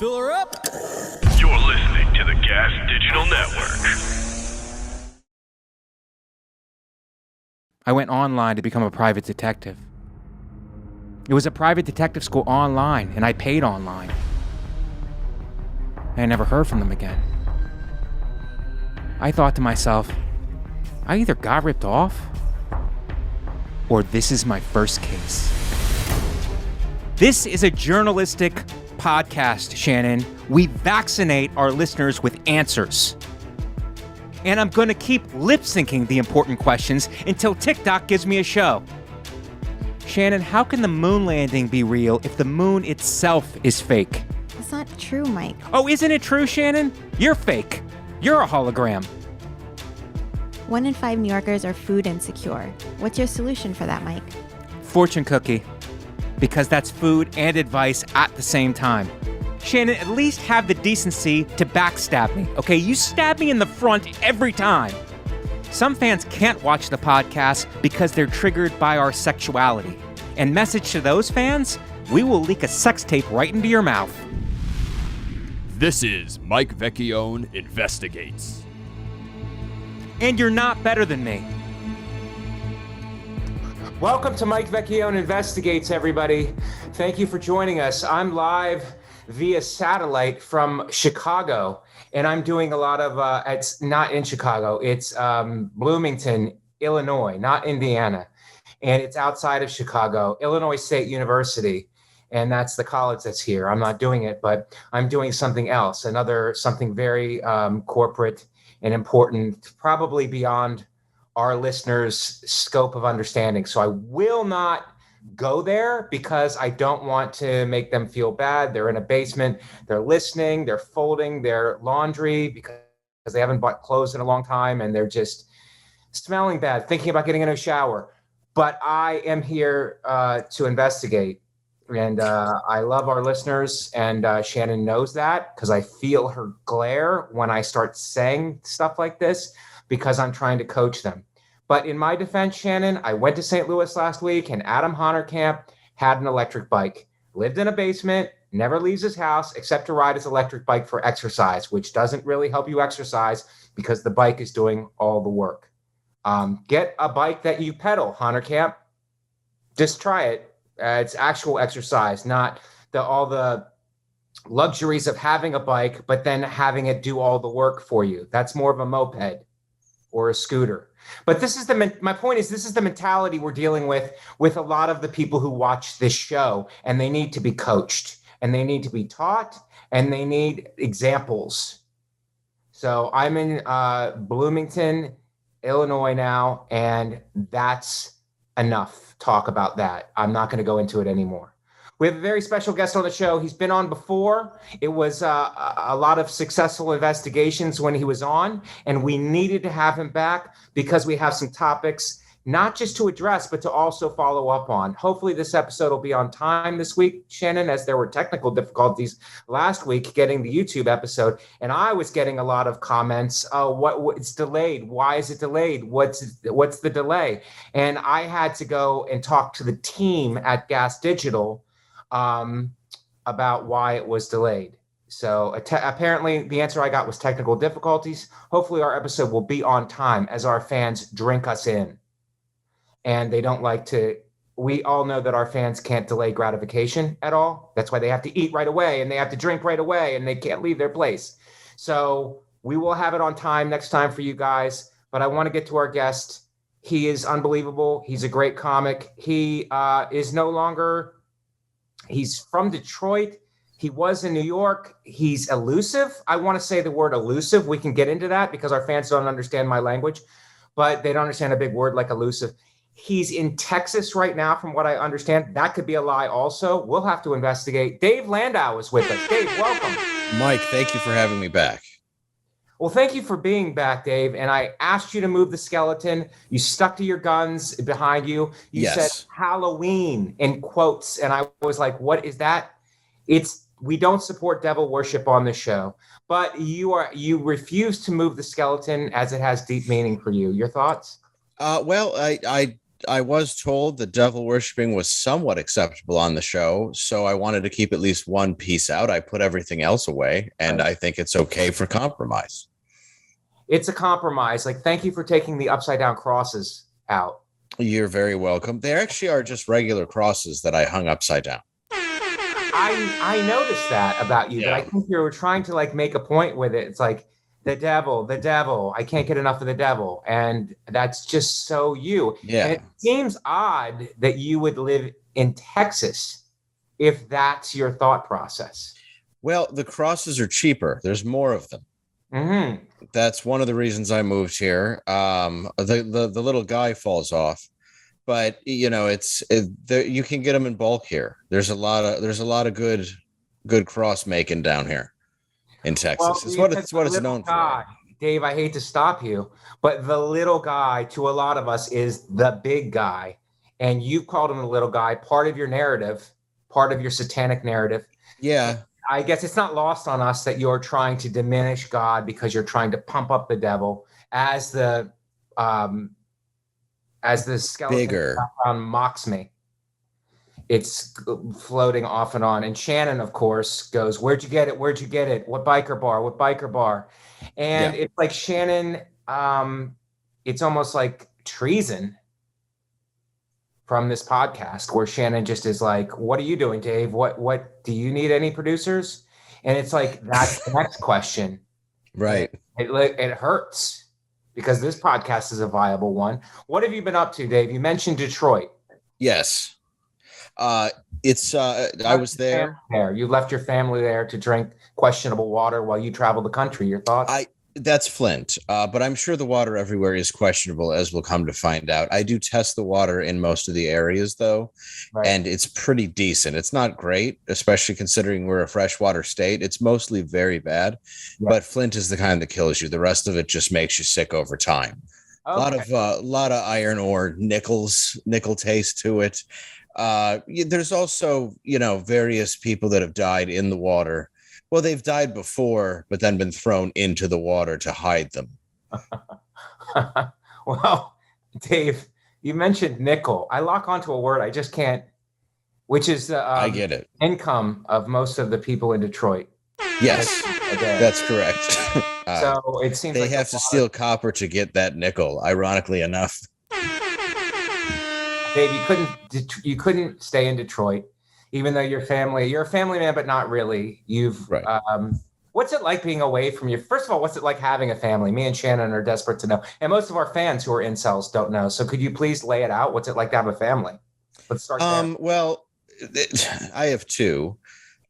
Fill her up. You're listening to the Gas Digital Network. I went online to become a private detective. It was a private detective school online, and I paid online. I never heard from them again. I thought to myself, I either got ripped off, or this is my first case. This is a journalistic podcast, Shannon. We vaccinate our listeners with answers. And I'm going to keep lip-syncing the important questions until TikTok gives me a show. Shannon, how can the moon landing be real if the moon itself is fake? That's not true, Mike. Oh, isn't it true, Shannon? You're fake. You're a hologram. 1 in 5 New Yorkers are food insecure. What's your solution for that, Mike? Fortune cookie. Because that's food and advice at the same time. Shannon, at least have the decency to backstab me, okay? You stab me in the front every time. Some fans can't watch the podcast because they're triggered by our sexuality. And message to those fans, we will leak a sex tape right into your mouth. This is Mike Vecchione Investigates. And you're not better than me. Welcome to Mike Vecchione Investigates, everybody. Thank you for joining us. I'm live via satellite from Chicago, and I'm doing a lot of, it's not in Chicago, it's Bloomington, Illinois, not Indiana. And it's outside of Chicago, Illinois State University. And that's the college that's here. I'm not doing it, but I'm doing something else, something very corporate and important, probably beyond our listeners' scope of understanding. So I will not go there because I don't want to make them feel bad. They're in a basement, they're listening, they're folding their laundry because they haven't bought clothes in a long time and they're just smelling bad, thinking about getting in a shower. But I am here to investigate. And I love our listeners, and Shannon knows that because I feel her glare when I start saying stuff like this because I'm trying to coach them. But in my defense, Shannon, I went to St. Louis last week, and Adam Honerkamp had an electric bike, lived in a basement, never leaves his house except to ride his electric bike for exercise, which doesn't really help you exercise because the bike is doing all the work. Get a bike that you pedal, Honerkamp. Just try it. It's actual exercise, not all the luxuries of having a bike, but then having it do all the work for you. That's more of a moped or a scooter. But my point is, this is the mentality we're dealing with a lot of the people who watch this show, and they need to be coached, and they need to be taught, and they need examples. So I'm in Bloomington, Illinois now, and that's enough talk about that. I'm not going to go into it anymore. We have a very special guest on the show. He's been on before. It was a lot of successful investigations when he was on, and we needed to have him back because we have some topics not just to address, but to also follow up on. Hopefully this episode will be on time this week, Shannon, as there were technical difficulties last week getting the YouTube episode. And I was getting a lot of comments. Oh, it's delayed. Why is it delayed? What's the delay? And I had to go and talk to the team at Gas Digital about why it was delayed. So apparently the answer I got was technical difficulties. Hopefully our episode will be on time as our fans drink us in. And they don't like to, we all know that our fans can't delay gratification at all. That's why they have to eat right away and they have to drink right away and they can't leave their place. So we will have it on time next time for you guys. But I want to get to our guest. He is unbelievable. He's a great comic. He is no longer, he's from Detroit. He was in New York. He's elusive. I want to say the word elusive. We can get into that because our fans don't understand my language, but they don't understand a big word like elusive. He's in Texas right now, from what I understand. That could be a lie also. We'll have to investigate. Dave Landau is with us. Dave, welcome. Mike, thank you for having me back. Well, thank you for being back, Dave. And I asked you to move the skeleton. You stuck to your guns behind you. You Yes. said Halloween in quotes. And I was like, what is that? We don't support devil worship on the show. But you refuse to move the skeleton as it has deep meaning for you. Your thoughts? Well, I I was told that devil worshiping was somewhat acceptable on the show, so I wanted to keep at least one piece out. I put everything else away, and Right. I think it's okay for compromise. It's a compromise. Like, thank you for taking the upside down crosses out. You're very welcome. They actually are just regular crosses that I hung upside down. I noticed that about you, but I think you were trying to like make a point with it. It's like the devil. I can't get enough of the devil, and that's just so you. Yeah. And it seems odd that you would live in Texas if that's your thought process. Well, the crosses are cheaper. There's more of them. Mm-hmm. That's one of the reasons I moved here. The little guy falls off, but you can get them in bulk here. There's a lot of good cross making down here in Texas. It's what it's known for. Dave, I hate to stop you, but the little guy to a lot of us is the big guy, and you called him the little guy. Part of your narrative, part of your satanic narrative. Yeah. I guess it's not lost on us that you're trying to diminish God because you're trying to pump up the devil as the skeleton bigger background mocks me. It's floating off and on. And Shannon, of course, goes, "Where'd you get it? Where'd you get it? What biker bar? What biker bar?" And it's like Shannon, it's almost like treason from this podcast where Shannon just is like, "What are you doing, Dave? What do you need any producers?" And it's like, that's the next question. Right. It hurts because this podcast is a viable one. What have you been up to, Dave? You mentioned Detroit. Yes. I was there. You left your family there to drink questionable water while you traveled the country. Your thoughts? That's Flint, but I'm sure the water everywhere is questionable, as we'll come to find out. I do test the water in most of the areas, though, and it's pretty decent. It's not great, especially considering we're a freshwater state. It's mostly very bad, but Flint is the kind that kills you. The rest of it just makes you sick over time. Okay. A lot of iron ore, nickel taste to it. There's also, various people that have died in the water. Well, they've died before, but then been thrown into the water to hide them. Well, Dave, you mentioned nickel. I lock onto a word I just can't, which is the I get it. Income of most of the people in Detroit. Yes, that's correct. So it seems they have to steal copper to get that nickel, ironically enough. Dave, you couldn't stay in Detroit. Even though you're a family man, but not really. What's it like being away from first of all, what's it like having a family? Me and Shannon are desperate to know. And most of our fans who are incels don't know. So could you please lay it out? What's it like to have a family? Let's start there. Well, I have two.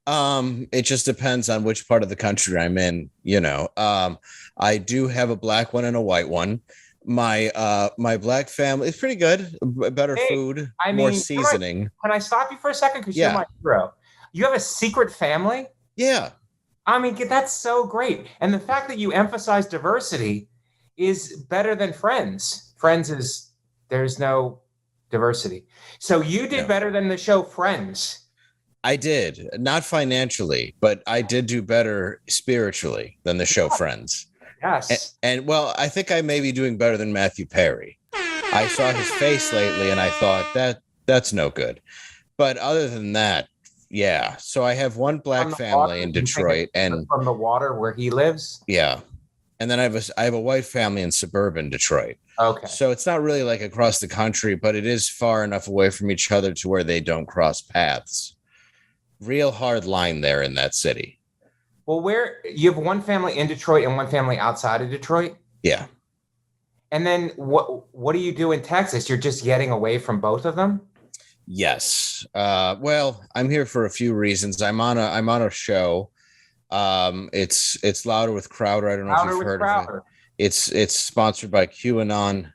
It just depends on which part of the country I'm in. I do have a black one and a white one. My black family is pretty good. Better food, more seasoning. Can I stop you for a second? Because you're my hero. You have a secret family? Yeah. I mean, that's so great. And the fact that you emphasize diversity is better than Friends. There's no diversity. So you did better than the show Friends. I did. Not financially, but I did do better spiritually than the show Friends. Yes. And well, I think I may be doing better than Matthew Perry. I saw his face lately and I thought that's no good. But other than that, yeah. So I have one black family in Detroit and from the water where he lives. Yeah. And then I have a white family in suburban Detroit. Okay. So it's not really like across the country, but it is far enough away from each other to where they don't cross paths. Real hard line there in that city. Well, where you have one family in Detroit and one family outside of Detroit? Yeah. And then what do you do in Texas? You're just getting away from both of them? Yes. Well, I'm here for a few reasons. I'm on a show. It's Louder with Crowder. I don't know if you've heard of it. It's sponsored by QAnon.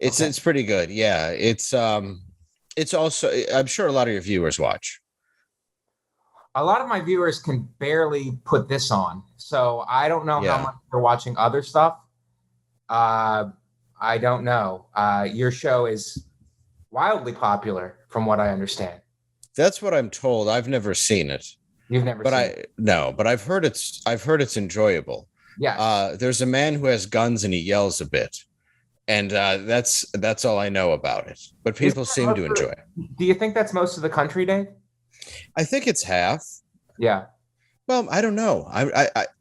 It's pretty good. Yeah. It's also, I'm sure a lot of your viewers watch. A lot of my viewers can barely put this on. So I don't know how much they're watching other stuff. I don't know. Your show is wildly popular from what I understand. That's what I'm told. I've never seen it. You've never seen it? No, but I've heard it's enjoyable. Yeah. There's a man who has guns and he yells a bit. And that's all I know about it. But people seem to enjoy it. Do you think that's most of the country, Dave? I think it's half. Yeah. Well, I don't know.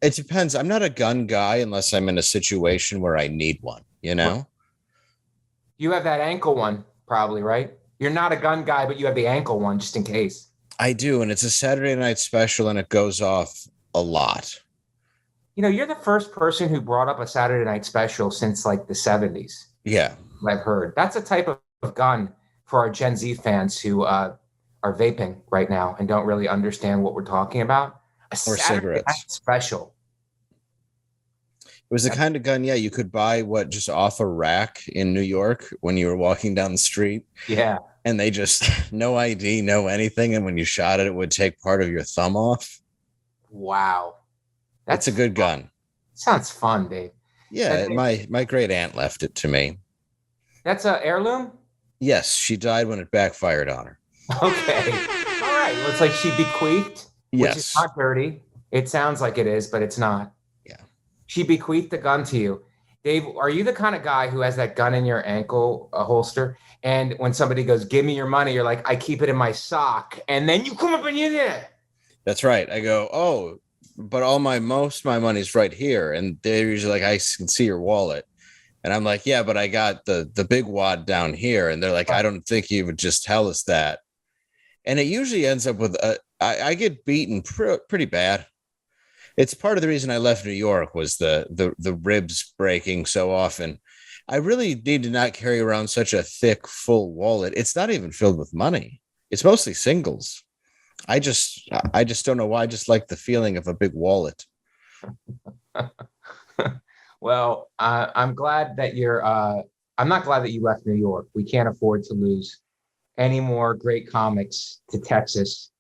It depends. I'm not a gun guy unless I'm in a situation where I need one, you know? You have that ankle one, probably, right? You're not a gun guy, but you have the ankle one just in case. I do, and it's a Saturday night special, and it goes off a lot. You know, you're the first person who brought up a Saturday night special since like the 70s. Yeah. I've heard. That's a type of gun for our Gen Z fans who are vaping right now and don't really understand what we're talking about. A Or Saturday cigarettes. night special. It was the kind of gun, you could buy just off a rack in New York when you were walking down the street. Yeah. And they just, no ID, no anything. And when you shot it, it would take part of your thumb off. Wow. That's a good gun. Sounds fun, Dave. Yeah, my great aunt left it to me. That's an heirloom? Yes, she died when it backfired on her. Okay. All right. Well, it's like she bequeathed, which is not dirty. It sounds like it is, but it's not. Yeah. She bequeathed the gun to you. Dave, are you the kind of guy who has that gun in your ankle holster? And when somebody goes, give me your money, you're like, I keep it in my sock. And then you come up and you did. That's right. I go, oh, but most of my money's right here. And they're usually like, I can see your wallet. And I'm like, yeah, but I got the big wad down here. And they're like, I don't think you would just tell us that. And it usually ends up with, I get beaten pretty bad. It's part of the reason I left New York was the ribs breaking so often. I really need to not carry around such a thick, full wallet. It's not even filled with money. It's mostly singles. I just don't know why. I just like the feeling of a big wallet. Well, I'm glad that I'm not glad that you left New York. We can't afford to lose any more great comics to Texas.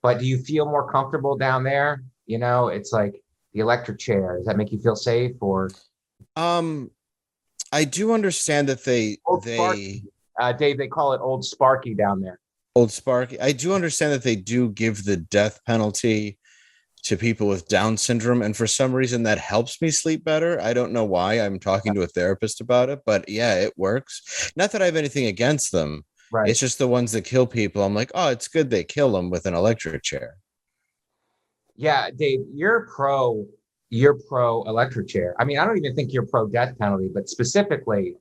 But do you feel more comfortable down there? You know, it's like the electric chair. Does that make you feel safe or? I do understand that Dave, they call it Old Sparky down there. Old Sparky. I do understand that they do give the death penalty to people with Down syndrome. And for some reason that helps me sleep better. I don't know why. I'm talking to a therapist about it, but yeah, it works. Not that I have anything against them. Right. It's just the ones that kill people. I'm like, oh, it's good they kill them with an electric chair. Yeah, Dave, you're pro electric chair. I mean, I don't even think you're pro death penalty, but specifically,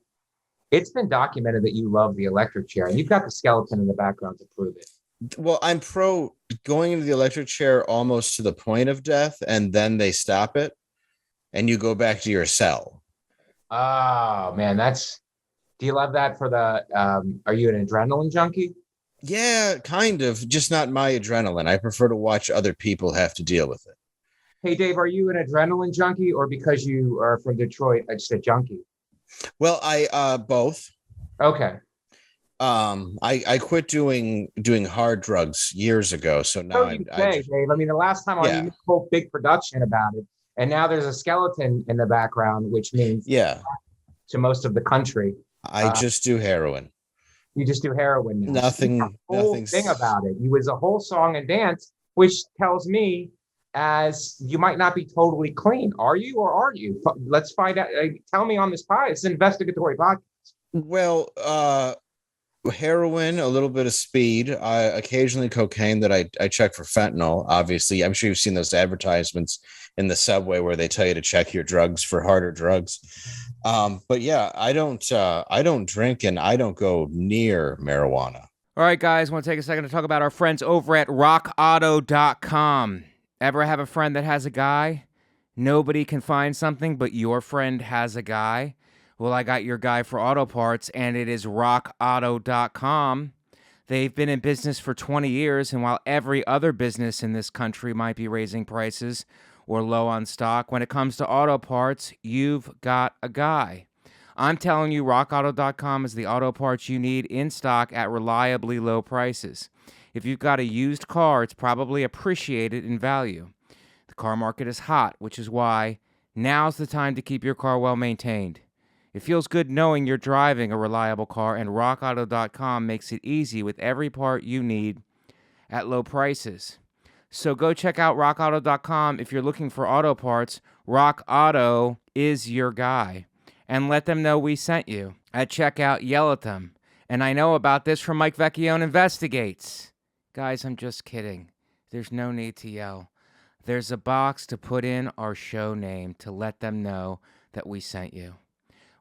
it's been documented that you love the electric chair, and you've got the skeleton in the background to prove it. Well, I'm pro going into the electric chair almost to the point of death, and then they stop it, and you go back to your cell. Oh, man, do you love that for are you an adrenaline junkie? Yeah, kind of. Just not my adrenaline. I prefer to watch other people have to deal with it. Hey, Dave, are you an adrenaline junkie or because you are from Detroit, just a junkie? Well, I both. Okay. I quit doing hard drugs years ago. So now Dave. I mean, the last time I did a whole big production about it, and now there's a skeleton in the background, which means to most of the country. I just do heroin. You just do heroin now. Nothing thing about it. You was a whole song and dance, which tells me as you might not be totally clean. Are you or aren't you? Let's find out. Tell me on this podcast. It's an investigatory podcast. Well, heroin, a little bit of speed, occasionally cocaine that I check for fentanyl. Obviously, I'm sure you've seen those advertisements in the subway where they tell you to check your drugs for harder drugs. But yeah, I don't drink and I don't go near marijuana. All right, guys, want to take a second to talk about our friends over at rockauto.com. Ever have a friend that has a guy? Nobody can find something, but your friend has a guy. Well, I got your guy for auto parts, and it is rockauto.com. They've been in business for 20 years, and while every other business in this country might be raising prices or low on stock, when it comes to auto parts, you've got a guy. I'm telling you, rockauto.com is the auto parts you need in stock at reliably low prices. If you've got a used car, it's probably appreciated in value. The car market is hot, which is why now's the time to keep your car well maintained. It feels good knowing you're driving a reliable car, and rockauto.com makes it easy with every part you need at low prices. So go check out rockauto.com if you're looking for auto parts. Rock Auto is your guy. and let them know we sent you. At checkout, yell at them. And I know about this from Mike Vecchione Investigates. Guys, I'm just kidding. There's no need to yell. There's a box to put in our show name to let them know that we sent you.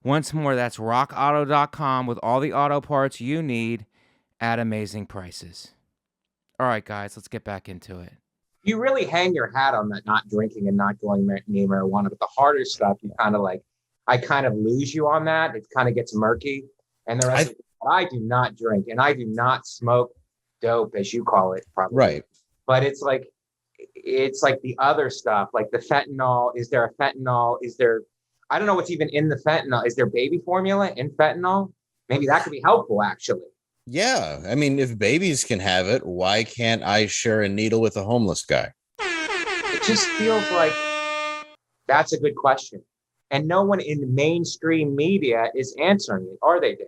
Once more, that's rockauto.com with all the auto parts you need at amazing prices. All right, guys, let's get back into it. You really hang your hat on that not drinking and not going near marijuana, but the harder stuff, you kind of like, I kind of lose you on that. It kind of gets murky. And the rest of it, I do not drink and I do not smoke dope, as you call it, probably. Right. But it's like the other stuff, like the fentanyl. Is there a fentanyl? Is there, I don't know what's even in the fentanyl. Is there baby formula in fentanyl? Maybe that could be helpful, actually. Yeah. I mean, if babies can have it, why can't I share a needle with a homeless guy? It just feels like that's a good question. And no one in mainstream media is answering it, are they, Dave?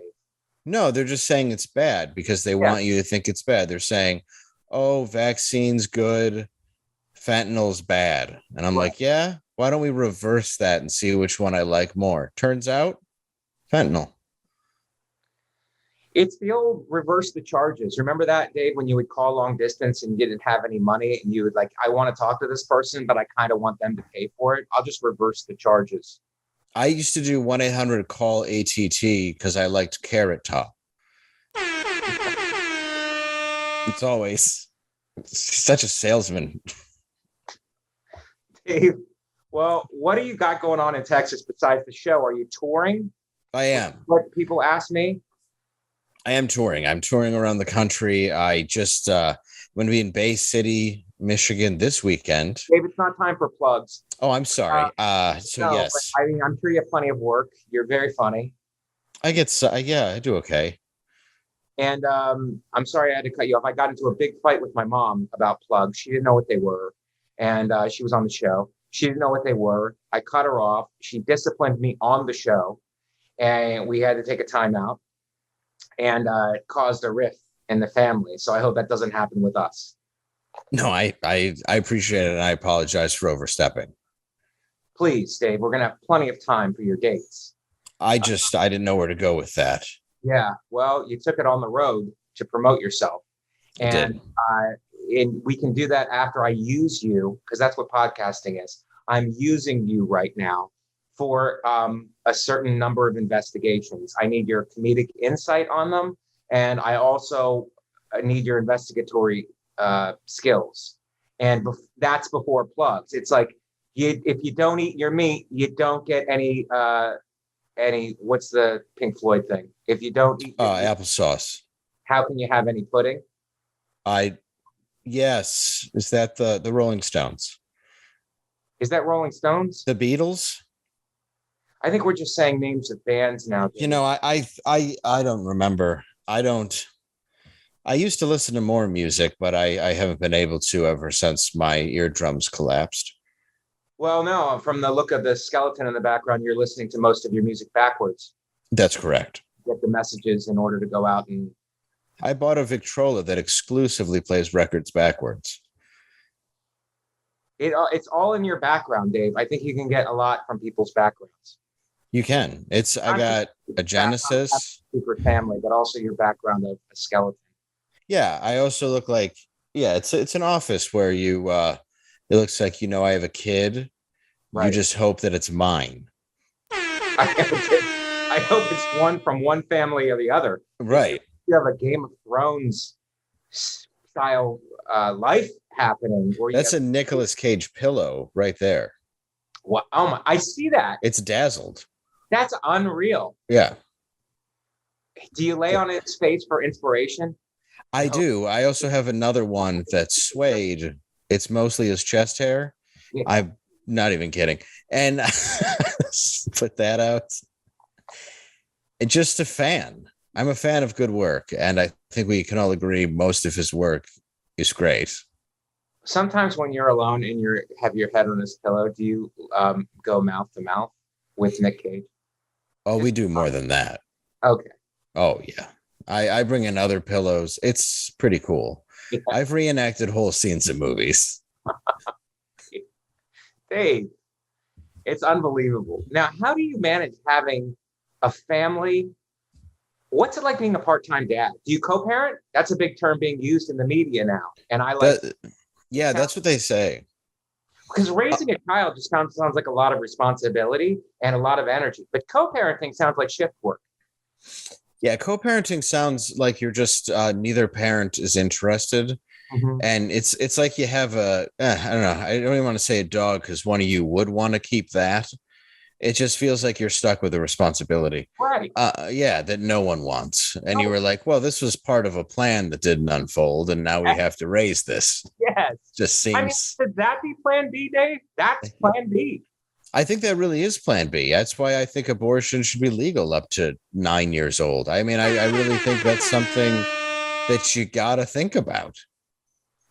No, they're just saying it's bad because they want you to think it's bad. They're saying, oh, vaccine's good, fentanyl's bad. And I'm like, yeah, why don't we reverse that and see which one I like more? Turns out, fentanyl. It's the old reverse the charges. Remember that, Dave, when you would call long distance and you didn't have any money and you would like, I want to talk to this person, but I kind of want them to pay for it. I'll just reverse the charges. I used to do 1-800-CALL-ATT because I liked Carrot Top. It's always such a salesman. Dave, well, what do you got going on in Texas besides the show? Are you touring? I am. What people ask me? I am touring. I'm touring around the country. I just going to be in Bay City, Michigan this weekend. Dave, it's not time for plugs. Oh, I'm sorry. No, yes. I mean, I'm sure you have plenty of work. You're very funny. I get, yeah, I do okay. And I'm sorry I had to cut you off. I got into a big fight with my mom about plugs. She didn't know what they were. And she was on the show. She didn't know what they were. I cut her off. She disciplined me on the show. And we had to take a timeout. And it caused a rift in the family. So I hope that doesn't happen with us. No, I appreciate it. And I apologize for overstepping. Please, Dave, we're going to have plenty of time for your dates. I didn't know where to go with that. Yeah, well, you took it on the road to promote yourself. And we can do that after I use you, because that's what podcasting is. I'm using you right now for a certain number of investigations. I need your comedic insight on them. And I also need your investigatory skills. And that's before plugs. It's like, if you don't eat your meat, you don't get any, what's the Pink Floyd thing? If you don't eat applesauce, how can you have any pudding? Yes. Is that the Rolling Stones? Is that Rolling Stones? The Beatles? I think we're just saying names of bands now. You know, I don't remember. I used to listen to more music, but I haven't been able to ever since my eardrums collapsed. Well, no, from the look of the skeleton in the background, you're listening to most of your music backwards. That's correct. Get the messages in order to go out and... I bought a Victrola that exclusively plays records backwards. It's all in your background, Dave. I think you can get a lot from people's backgrounds. You can. I got a Genesis. Secret family, but also your background of a skeleton. Yeah, I also look like, it's an office where you, it looks like, I have a kid. Right. You just hope that it's mine. I hope it's one from one family or the other. Right. You have a Game of Thrones style life happening. That's a Nicolas Cage pillow right there. Wow. Oh my, I see that. It's dazzled. That's unreal. Yeah. Do you lay on its face for inspiration? I do. I also have another one that's suede. It's mostly his chest hair. Yeah. I'm not even kidding. And put that out. It's just a fan. I'm a fan of good work. And I think we can all agree most of his work is great. Sometimes when you're alone and you have your head on his pillow, do you go mouth to mouth with Nick Cage? Oh, we do more than that. Okay. Oh, yeah. I bring in other pillows. It's pretty cool. Yeah. I've reenacted whole scenes of movies. Dave, It's unbelievable. Now, how do you manage having a family? What's it like being a part-time dad? Do you co-parent? That's a big term being used in the media now. And I like that's what they say. because raising a child just sounds like a lot of responsibility and a lot of energy. But co-parenting sounds like shift work. Yeah, co-parenting sounds like you're just neither parent is interested. Mm-hmm. And it's like you have I don't know, I don't even want to say a dog because one of you would want to keep that. It just feels like you're stuck with a responsibility. Right. That no one wants. And you were like, well, this was part of a plan that didn't unfold, and now we have to raise this. Yes. Just seems. I mean, should that be plan B, Dave? That's plan B. I think that really is plan B. That's why I think abortion should be legal up to 9 years old. I mean, I really think that's something that you got to think about.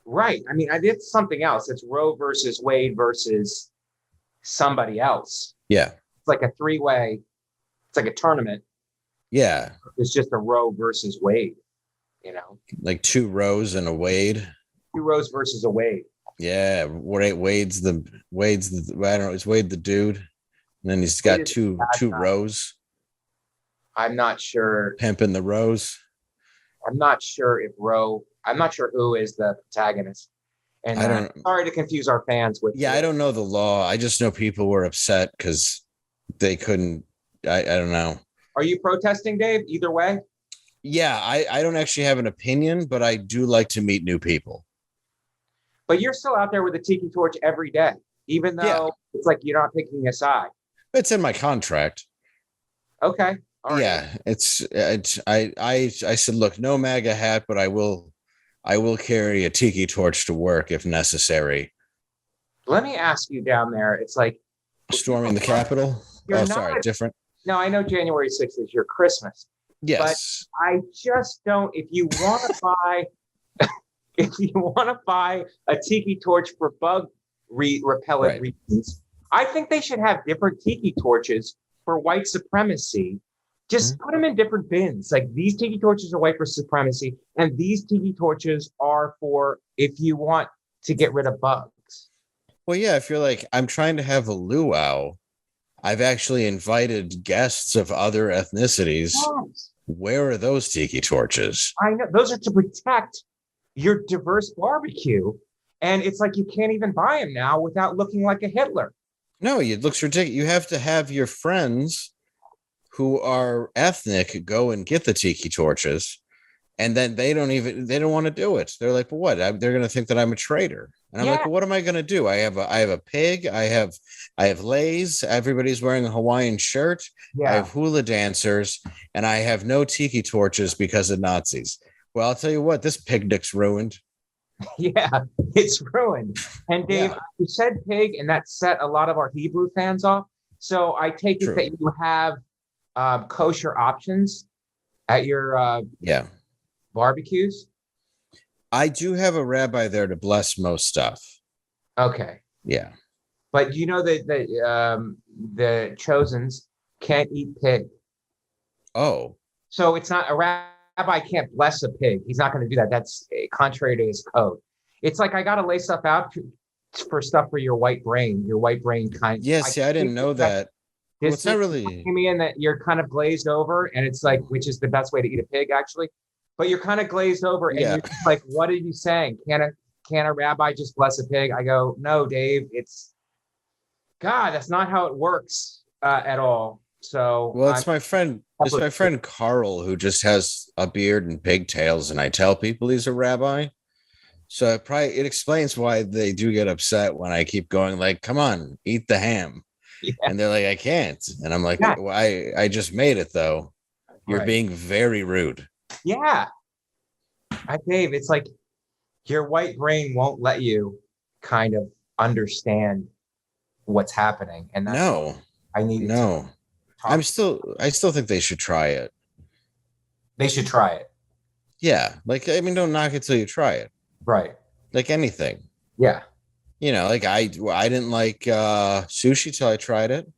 Right. I mean, it's something else. It's Roe versus Wade versus somebody else. Yeah. It's like a three-way. It's like a tournament. Yeah. It's just a Roe versus Wade, Like 2 Roes and a Wade. 2 Roes versus a Wade. Yeah. Wade's the I don't know. Is Wade the dude? And then he's got two Roes. I'm not sure. Pimping the Rose. I'm not sure who is the protagonist. And sorry to confuse our fans with. Yeah, I don't know the law. I just know people were upset because they couldn't. I don't know. Are you protesting, Dave? Either way? Yeah, I don't actually have an opinion, but I do like to meet new people. But you're still out there with a tiki torch every day, even though it's like you're not picking a side. It's in my contract. Okay. All right. Yeah, I said, look, no MAGA hat, but I will carry a tiki torch to work if necessary. Let me ask you down there. It's like storming the Capitol. Different. No, I know January 6th is your Christmas. Yes. But I just don't. If you want to buy a tiki torch for bug repellent reasons, I think they should have different tiki torches for white supremacy. Just put them in different bins. Like these tiki torches are white for supremacy, and these tiki torches are for if you want to get rid of bugs. Well, yeah, if you're like, I'm trying to have a luau, I've actually invited guests of other ethnicities. Yes. Where are those tiki torches? I know. Those are to protect your diverse barbecue. And it's like you can't even buy them now without looking like a Hitler. No, it looks ridiculous. You have to have your friends who are ethnic go and get the tiki torches, and then they don't want to do it. They're like, well, what? They're going to think that I'm a traitor. And I'm like, well, what am I going to do? I have a pig. I have leis. Everybody's wearing a Hawaiian shirt. Yeah. I have hula dancers, and I have no tiki torches because of Nazis. Well, I'll tell you what, this picnic's ruined. Yeah, it's ruined. And Dave, you said pig, and that set a lot of our Hebrew fans off. So I take it that you have kosher options at your barbecues. I do have a rabbi there to bless most stuff. Okay. Yeah. But you know that the chosens can't eat pig. Oh. So it's not a rabbi can't bless a pig. He's not going to do that. That's contrary to his code. It's like I got to lay stuff out for stuff for your white brain. Your white brain kind. Yes, I didn't know that. Well, it's not really. Me in that you're kind of glazed over, and it's like, which is the best way to eat a pig, actually. But you're kind of glazed over, and you're just like, what are you saying? Can a rabbi just bless a pig? I go, no, Dave. That's not how it works at all. So, well, it's my friend Carl who just has a beard and pigtails, and I tell people he's a rabbi. So it explains why they do get upset when I keep going like, come on, eat the ham. Yeah. And they're like, I can't. And I'm like, well, I just made it though. You're being very rude. Yeah. Dave, it's like your white brain won't let you kind of understand what's happening. And that's I still think they should try it. They should try it. Yeah. Like, I mean, don't knock it till you try it. Right. Like anything. Yeah. You know, like I didn't like sushi till I tried it.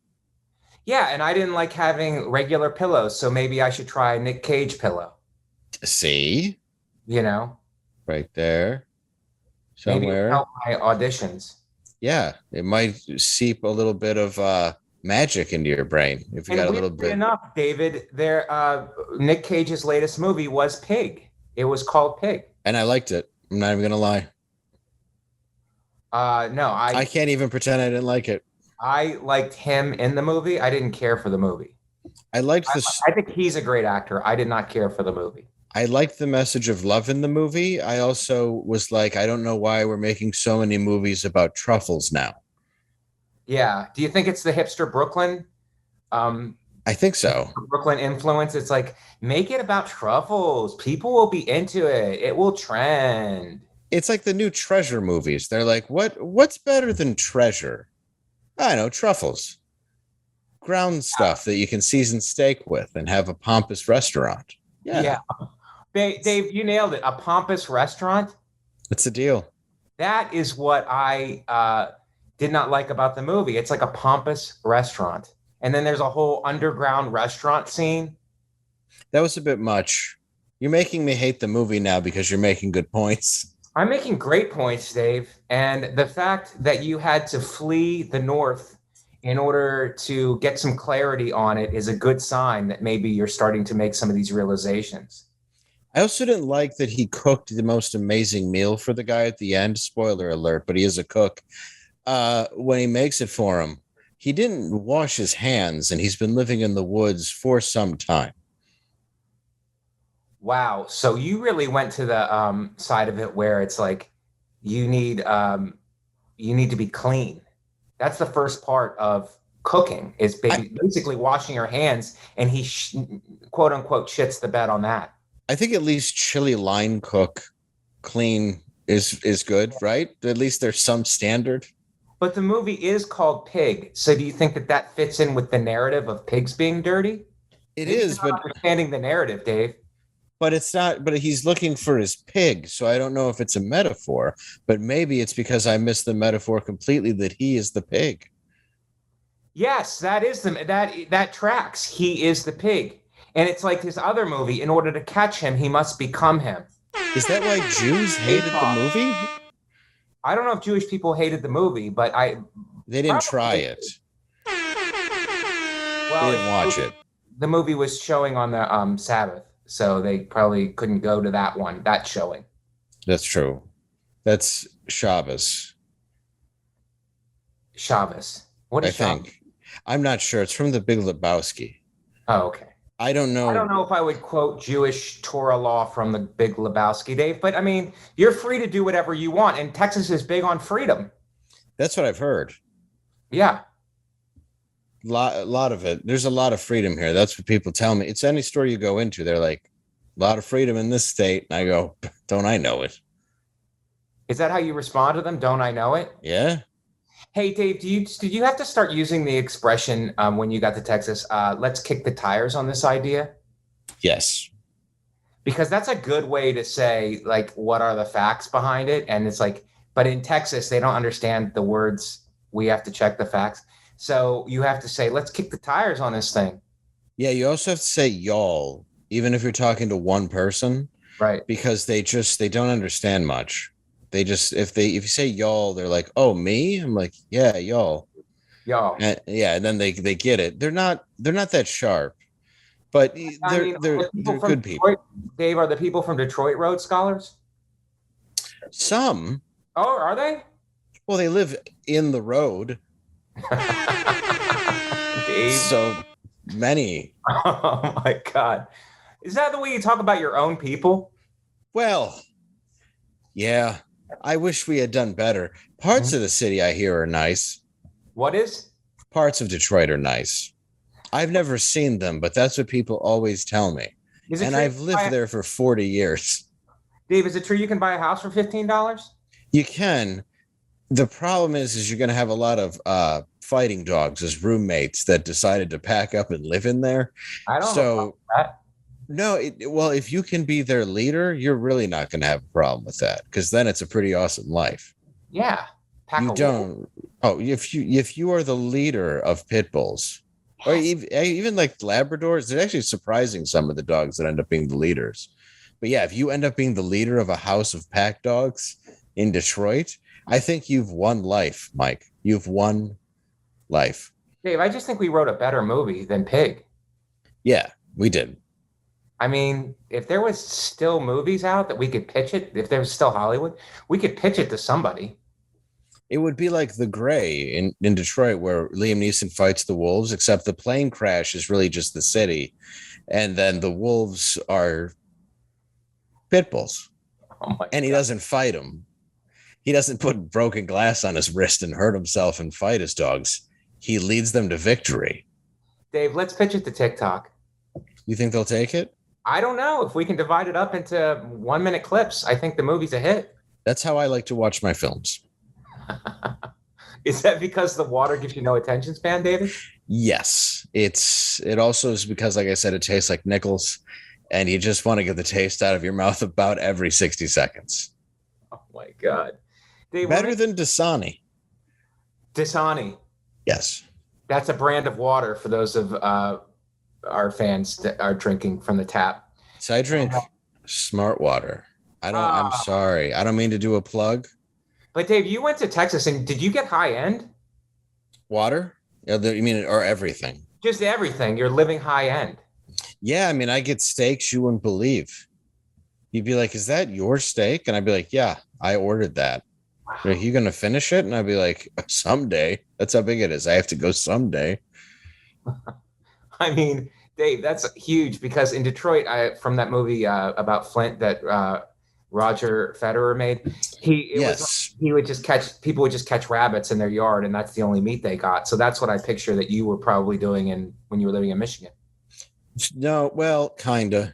Yeah, and I didn't like having regular pillows, so maybe I should try a Nick Cage pillow. See? You know? Right there. Somewhere. Maybe help my auditions. Yeah, it might seep a little bit of magic into your brain if you got a little bit. Enough, David. Nick Cage's latest movie was Pig. It was called Pig. And I liked it. I'm not even gonna lie. No, I can't even pretend I didn't like it. I liked him in the movie. I didn't care for the movie. I liked this. I think he's a great actor. I did not care for the movie. I liked the message of love in the movie. I also was like, I don't know why we're making so many movies about truffles now. Yeah. Do you think it's the hipster Brooklyn? I think so. Brooklyn influence. It's like, make it about truffles. People will be into it. It will trend. It's like the new Treasure movies. They're like, what's better than Treasure? I know, truffles. Ground stuff that you can season steak with and have a pompous restaurant. Yeah. Dave, you nailed it. A pompous restaurant. That's the deal. That is what I did not like about the movie. It's like a pompous restaurant. And then there's a whole underground restaurant scene. That was a bit much. You're making me hate the movie now because you're making good points. I'm making great points, Dave. And the fact that you had to flee the North in order to get some clarity on it is a good sign that maybe you're starting to make some of these realizations. I also didn't like that he cooked the most amazing meal for the guy at the end. Spoiler alert, but he is a cook. When he makes it for him, he didn't wash his hands, and he's been living in the woods for some time. Wow. So you really went to the side of it where it's like you need to be clean. That's the first part of cooking is basically washing your hands, and he quote unquote shits the bed on that. I think at least chili line cook clean is good, right? At least there's some standard. But the movie is called Pig. So do you think that fits in with the narrative of pigs being dirty? It is, but understanding the narrative, Dave. But it's not, but he's looking for his pig. So I don't know if it's a metaphor, but maybe it's because I missed the metaphor completely that he is the pig. Yes, that tracks. He is the pig. And it's like his other movie. In order to catch him, he must become him. Is that why Jews hated the movie? I don't know if Jewish people hated the movie, but they didn't try it. Well, they didn't watch it. The movie was showing on the Sabbath, so they probably couldn't go to that showing. That's true. That's Shabbos. Shabbos. What is Shabbos? Think. I'm not sure. It's from the Big Lebowski. Oh, okay. I don't know. I don't know if I would quote Jewish Torah law from the Big Lebowski, Dave, but I mean, you're free to do whatever you want, and Texas is big on freedom. That's what I've heard. Yeah. A lot of it. There's a lot of freedom here. That's what people tell me. It's any store you go into. They're like, a lot of freedom in this state. And I go, don't I know it? Is that how you respond to them? Don't I know it? Yeah. Hey, Dave, did you have to start using the expression when you got to Texas, let's kick the tires on this idea? Yes. Because that's a good way to say, like, what are the facts behind it? And it's like, but in Texas, they don't understand the words, we have to check the facts. So you have to say, let's kick the tires on this thing. Yeah, you also have to say y'all, even if you're talking to one person. Right. Because they don't understand much. They just if you say y'all, they're like, oh, me? I'm like, yeah, y'all. And then they get it. They're not that sharp, but they're good people. Dave, are the people from Detroit Road Scholars? Some. Oh, are they? Well, they live in the road. Dave. So many. Oh my God. Is that the way you talk about your own people? Well, yeah. I wish we had done better. Parts of the city I hear are nice. What is? Parts of Detroit are nice. I've never seen them, but that's what people always tell me. And I've lived there for 40 years. Dave, is it true you can buy a house for $15? You can. The problem is you're going to have a lot of fighting dogs as roommates that decided to pack up and live in there. I don't know about that. No, well, if you can be their leader, you're really not going to have a problem with that because then it's a pretty awesome life. Yeah. You don't. Oh, if you are the leader of pit bulls, or even like Labradors, it's actually surprising some of the dogs that end up being the leaders. But yeah, if you end up being the leader of a house of pack dogs in Detroit, I think you've won life, Mike. You've won life. Dave, I just think we wrote a better movie than Pig. Yeah, we did. I mean, if there was still movies out that we could pitch it, if there was still Hollywood, we could pitch it to somebody. It would be like The Gray in Detroit, where Liam Neeson fights the wolves, except the plane crash is really just the city. And then the wolves are pit bulls. Oh my and he God. doesn't fight them. He doesn't put broken glass on his wrist and hurt himself and fight his dogs. He leads them to victory. Dave, let's pitch it to TikTok. You think they'll take it? I don't know. If we can divide it up into 1 minute clips, I think the movie's a hit. That's how I like to watch my films. Is that because the water gives you no attention span, David? Yes. It also is because, like I said, it tastes like nickels, and you just want to get the taste out of your mouth about every 60 seconds. Oh my God. Dave, Better than Dasani. Dasani. Yes. That's a brand of water for those of our fans that are drinking from the tap. So I drink smart water. I'm sorry. I don't mean to do a plug. But Dave, you went to Texas, and did you get high end? Water? You mean, or everything? Just everything. You're living high end. Yeah, I mean, I get steaks you wouldn't believe. You'd be like, is that your steak? And I'd be like, yeah, I ordered that. Wow. Are you going to finish it? And I'd be like, someday. That's how big it is. I have to go someday. I mean, Dave, that's huge, because in Detroit, from that movie about Flint that Roger Federer made, people would just catch rabbits in their yard, and that's the only meat they got. So that's what I picture that you were probably doing when you were living in Michigan. No, well, kind of.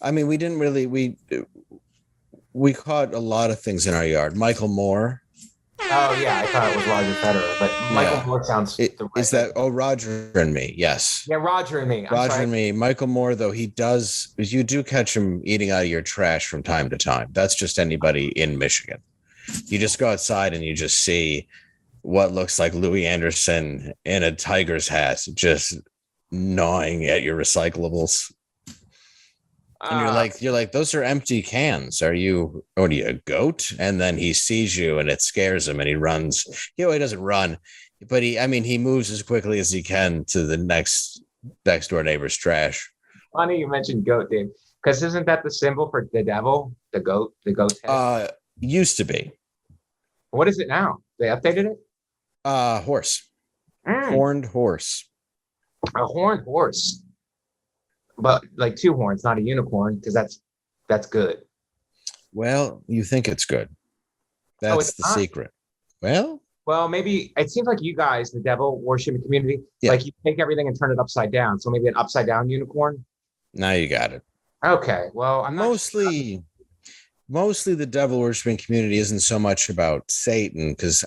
I mean, we didn't really, we caught a lot of things in our yard. Michael Moore. Oh yeah, I thought it was Roger Federer, but Michael Moore sounds. Is that? Oh, Roger and me. Yes. Yeah, Roger and me. Roger and me. Michael Moore, though, you do catch him eating out of your trash from time to time. That's just anybody in Michigan. You just go outside and you just see what looks like Louis Anderson in a Tiger's hat, just gnawing at your recyclables. And you're like, those are empty cans. What are you, a goat? And then he sees you and it scares him and he runs. He doesn't run, but he moves as quickly as he can to the next door neighbor's trash. Funny you mentioned goat, Dave, because isn't that the symbol for the devil? The goat's head? Used to be. What is it now? They updated it? Horse. Horned horse. A horned horse. But like 2 horns, not a unicorn, because that's good. Well, you think it's good. That's the secret. Well, maybe it seems like you guys, the devil worshiping community, yeah. Like you take everything and turn it upside down. So maybe an upside down unicorn. Now you got it. Okay. Well, I'm not mostly the devil worshiping community isn't so much about Satan, because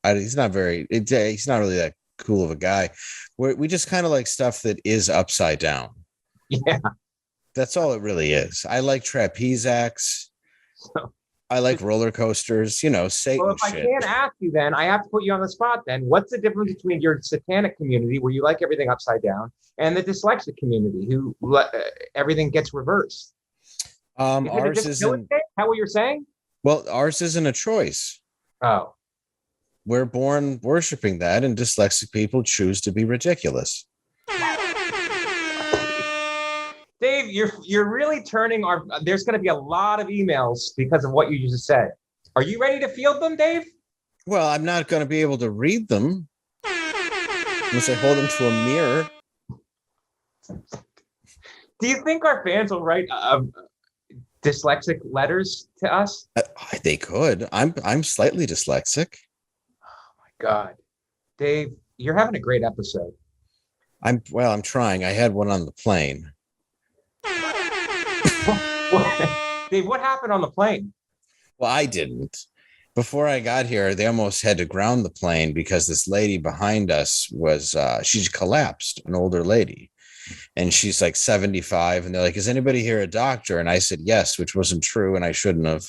he's not really that cool of a guy. We just kind of like stuff that is upside down. Yeah, that's all it really is. I like trapeze acts. I like roller coasters. Satan. Well, if shit. I can't ask you, then I have to put you on the spot. Then, what's the difference between your satanic community, where you like everything upside down, and the dyslexic community, who everything gets reversed? Ours isn't. How what you're saying? Well, ours isn't a choice. Oh, we're born worshiping that, and dyslexic people choose to be ridiculous. Dave, you're really turning there's going to be a lot of emails because of what you just said. Are you ready to field them, Dave? Well, I'm not going to be able to read them unless I hold them to a mirror. Do you think our fans will write dyslexic letters to us? They could. I'm slightly dyslexic. Oh my God, Dave, you're having a great episode. I'm trying. I had one on the plane. Dave, what happened on the plane? Well, I didn't. Before I got here, they almost had to ground the plane because this lady behind us she collapsed, an older lady. And she's like 75. And they're like, is anybody here a doctor? And I said, yes, which wasn't true. And I shouldn't have.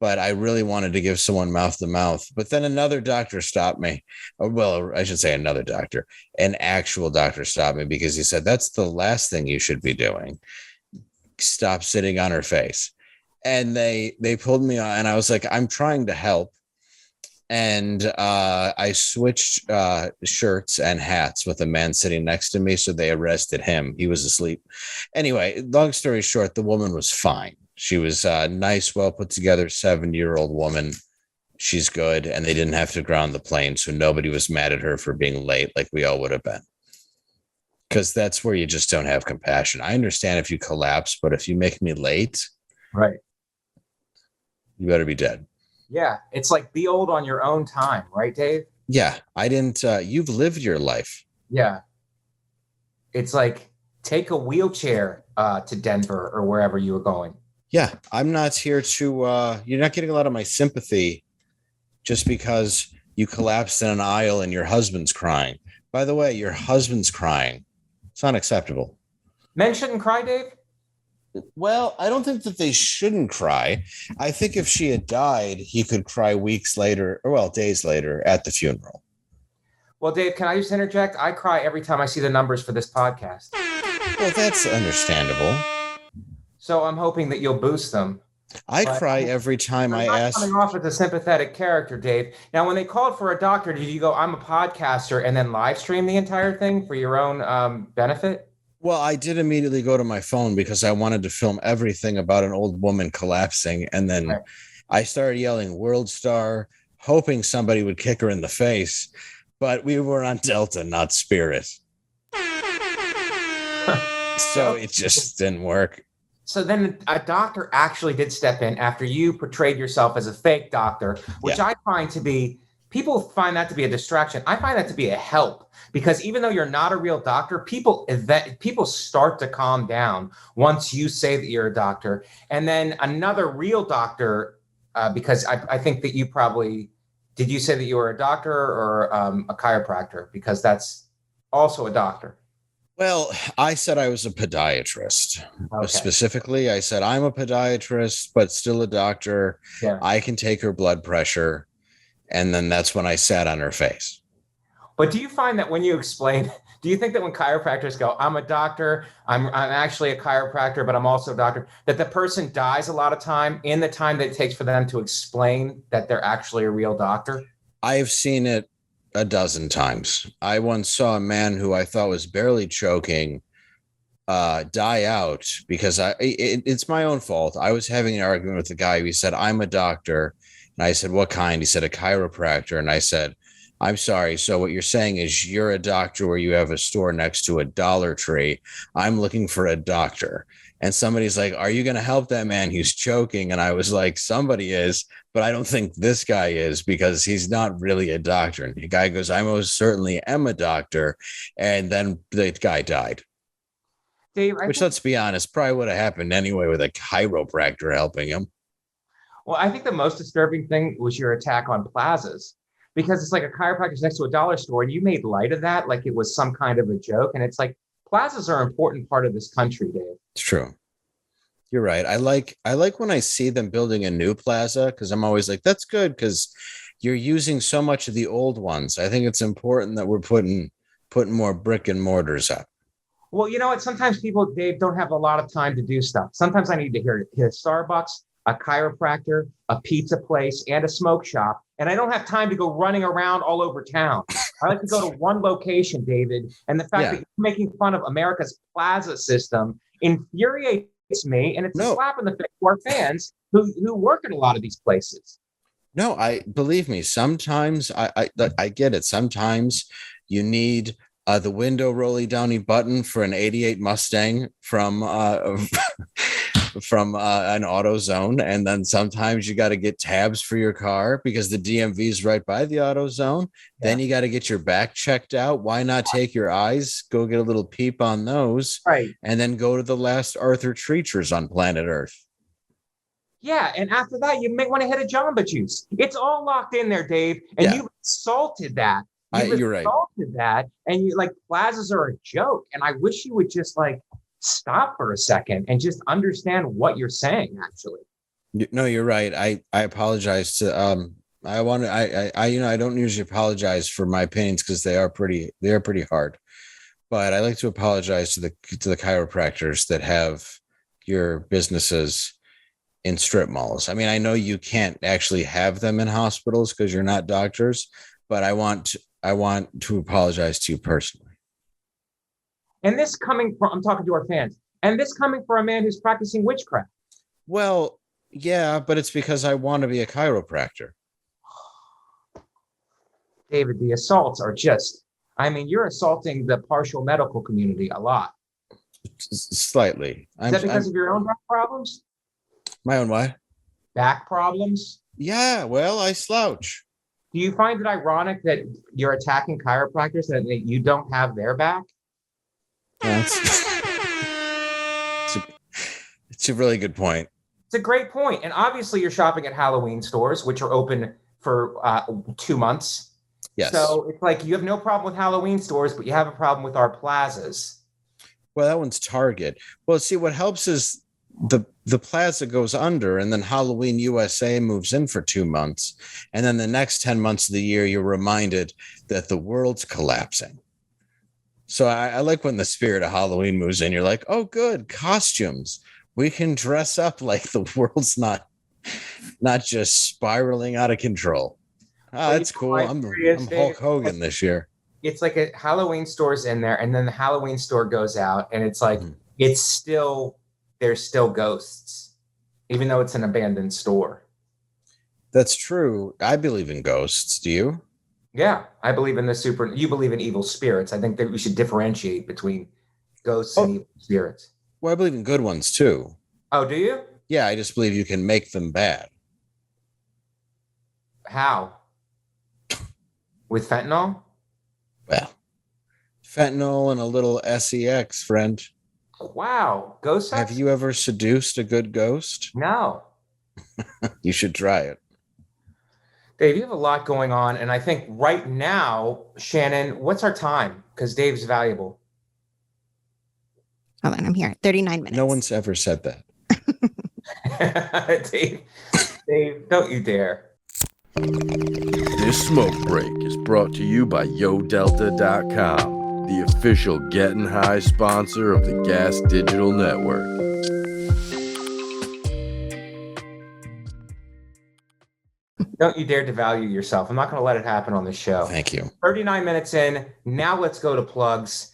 But I really wanted to give someone mouth to mouth. But then another doctor stopped me. Well, I should say another doctor. An actual doctor stopped me because he said, that's the last thing you should be doing. Stop sitting on her face. And they pulled me on, and I was like, I'm trying to help. And I switched shirts and hats with a man sitting next to me, so they arrested him. He was asleep. Anyway, long story short, the woman was fine. She was a nice, well put together 70-year-old woman. She's good, and they didn't have to ground the plane, so nobody was mad at her for being late like we all would have been. Because that's where you just don't have compassion. I understand if you collapse, but if you make me late, right, you better be dead. Yeah, it's like be old on your own time, right, Dave? Yeah, I didn't. You've lived your life. Yeah. It's like take a wheelchair to Denver or wherever you were going. Yeah, I'm not here to. You're not getting a lot of my sympathy just because you collapsed in an aisle and your husband's crying. By the way, your husband's crying. It's unacceptable. Men shouldn't cry, Dave? Well, I don't think that they shouldn't cry. I think if she had died, he could cry weeks later, or well, days later at the funeral. Well, Dave, can I just interject? I cry every time I see the numbers for this podcast. Well, that's understandable. So I'm hoping that you'll boost them. I cry every time I ask. Coming off as a sympathetic character, Dave. Now, when they called for a doctor, did you go, I'm a podcaster, and then live stream the entire thing for your own benefit? Well, I did immediately go to my phone because I wanted to film everything about an old woman collapsing. And then I started yelling World Star, hoping somebody would kick her in the face. But we were on Delta, not Spirit. So it just didn't work. So then a doctor actually did step in after you portrayed yourself as a fake doctor, which I find to be, people find that to be a distraction. I find that to be a help because even though you're not a real doctor, people start to calm down once you say that you're a doctor. And then another real doctor, because I think that you probably, did you say that you were a doctor or a chiropractor? Because that's also a doctor. Well, I said I was a podiatrist. Okay. Specifically, I said I'm a podiatrist, but still a doctor. Yeah. I can take her blood pressure. And then that's when I sat on her face. But do you find that when you explain, do you think that when chiropractors go, I'm a doctor, I'm actually a chiropractor, but I'm also a doctor, that the person dies a lot of time in the time that it takes for them to explain that they're actually a real doctor? I've seen it a dozen times. I once saw a man who I thought was barely choking die out because it's my own fault. I was having an argument with the guy. He said, I'm a doctor. And I said, what kind? He said, a chiropractor. And I said, I'm sorry. So what you're saying is you're a doctor where you have a store next to a Dollar Tree. I'm looking for a doctor. And somebody's like, are you going to help that man who's choking? And I was like, somebody is, but I don't think this guy is because he's not really a doctor. And the guy goes, I most certainly am a doctor. And then the guy died. Dave, which, let's be honest, probably would have happened anyway with a chiropractor helping him. Well, I think the most disturbing thing was your attack on plazas, because it's like a chiropractor's next to a dollar store and you made light of that like it was some kind of a joke. And it's like plazas are an important part of this country, Dave. It's true. You're right. I like when I see them building a new plaza because I'm always like, that's good because you're using so much of the old ones. I think it's important that we're putting more brick and mortars up. Well, you know what? Sometimes people, Dave, don't have a lot of time to do stuff. Sometimes I need to hear Starbucks, a chiropractor, a pizza place, and a smoke shop. And I don't have time to go running around all over town. I like to go to one location, David. And the fact that you're making fun of America's plaza system infuriates me. And it's a slap in the face to our fans who work at a lot of these places. No, believe me, sometimes I get it. Sometimes you need the window rolly downy button for an 88 Mustang from an AutoZone. And then sometimes you got to get tabs for your car because the DMV is right by the AutoZone. Yeah. Then you got to get your back checked out. Why not take your eyes, go get a little peep on those, right? And then go to the last Arthur Treachers on planet Earth. Yeah, and after that, you may want to hit a Jamba Juice. It's all locked in there, Dave, and you've insulted that. You're right. That, and you like plazas are a joke. And I wish you would just like stop for a second and just understand what you're saying. Actually, no, you're right. I apologize to I don't usually apologize for my opinions because they are pretty hard. But I like to apologize to the chiropractors that have your businesses in strip malls. I mean, I know you can't actually have them in hospitals because you're not doctors, but I want to apologize to you personally. And this coming from, I'm talking to our fans, and this coming from a man who's practicing witchcraft. Well, yeah, but it's because I want to be a chiropractor. David, the assaults are just, I mean, you're assaulting the partial medical community a lot. Slightly. Is that because of your own back problems? My own what? Back problems? Yeah, well, I slouch. Do you find it ironic that you're attacking chiropractors and that you don't have their back? It's a really good point. It's a great point. And obviously you're shopping at Halloween stores, which are open for 2 months. Yes. So it's like you have no problem with Halloween stores, but you have a problem with our plazas. Well, that one's Target. Well, see, what helps is the plaza goes under, and then Halloween USA moves in for 2 months. And then the next 10 months of the year, you're reminded that the world's collapsing. So I like when the spirit of Halloween moves in. You're like, oh, good, costumes. We can dress up like the world's not just spiraling out of control. Oh, that's cool. I'm Hulk Hogan this year. It's like a Halloween store's in there, and then the Halloween store goes out, and it's like there's still ghosts, even though it's an abandoned store. That's true. I believe in ghosts. Do you? Yeah, I believe in you believe in evil spirits. I think that we should differentiate between ghosts and evil spirits. Well, I believe in good ones too. Oh, do you? Yeah, I just believe you can make them bad. How? With fentanyl? Well, fentanyl and a little sex, friend. Wow. Ghost sex? Have you ever seduced a good ghost? No. You should try it. Dave, you have a lot going on. And I think right now, Shannon, what's our time? Because Dave's valuable. Hold on, I'm here. 39 minutes. No one's ever said that. Dave, don't you dare. This smoke break is brought to you by YoDelta.com, the official Getting High sponsor of the Gas Digital Network. Don't you dare devalue yourself. I'm not going to let it happen on this show. Thank you. 39 minutes in. Now let's go to plugs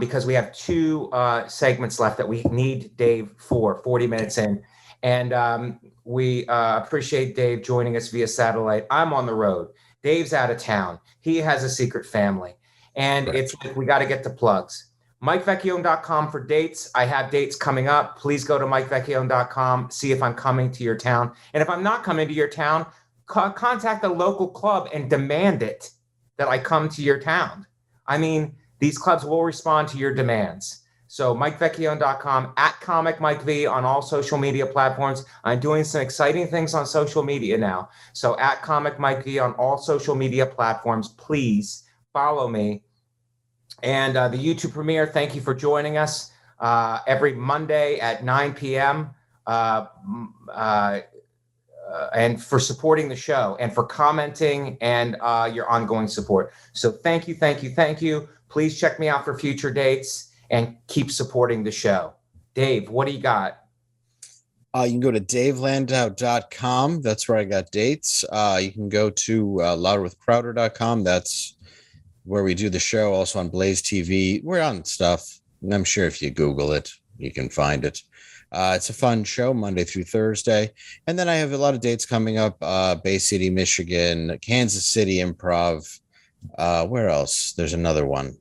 because we have 2 segments left that we need Dave for 40 minutes in. And we appreciate Dave joining us via satellite. I'm on the road. Dave's out of town. He has a secret family. And It's like we got to get to plugs. MikeVecchione.com for dates. I have dates coming up. Please go to MikeVecchione.com. See if I'm coming to your town. And if I'm not coming to your town, contact the local club and demand it that I come to your town. I mean, these clubs will respond to your demands. So MikeVecchione.com, at Comic Mike V on all social media platforms. I'm doing some exciting things on social media now. So at Comic Mike V on all social media platforms, please follow me. And the YouTube premiere, thank you for joining us every Monday at 9 p.m. And for supporting the show and for commenting and your ongoing support. So thank you, thank you, thank you. Please check me out for future dates and keep supporting the show. Dave, what do you got? You can go to davelandau.com. That's where I got dates. You can go to louderwithcrowder.com. That's where we do the show. Also on Blaze TV. We're on stuff. And I'm sure if you Google it, you can find it. It's a fun show, Monday through Thursday. And then I have a lot of dates coming up. Bay City, Michigan, Kansas City Improv. Where else? There's another one.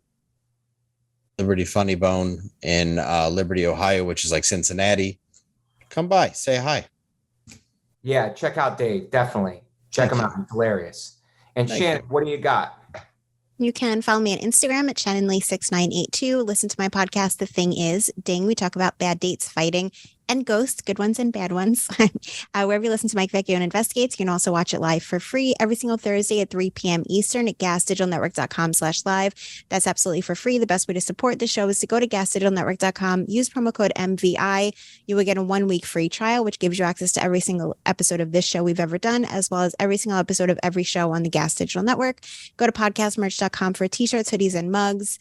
Liberty Funny Bone in Liberty, Ohio, which is like Cincinnati. Come by, say hi. Yeah, check out Dave. Definitely. Check him out. He's hilarious. And Shannon, what do you got? You can follow me on Instagram at ShannonLee6982. Listen to my podcast, The Thing Is. Ding, we talk about bad dates, fighting, and ghosts, good ones and bad ones. Wherever you listen to Mike Vecchione Investigates, you can also watch it live for free every single Thursday at 3 p.m. Eastern at gasdigitalnetwork.com/live. That's absolutely for free. The best way to support the show is to go to gasdigitalnetwork.com, use promo code MVI. You will get a 1-week free trial, which gives you access to every single episode of this show we've ever done, as well as every single episode of every show on the Gas Digital Network. Go to podcastmerch.com for t-shirts, hoodies, and mugs.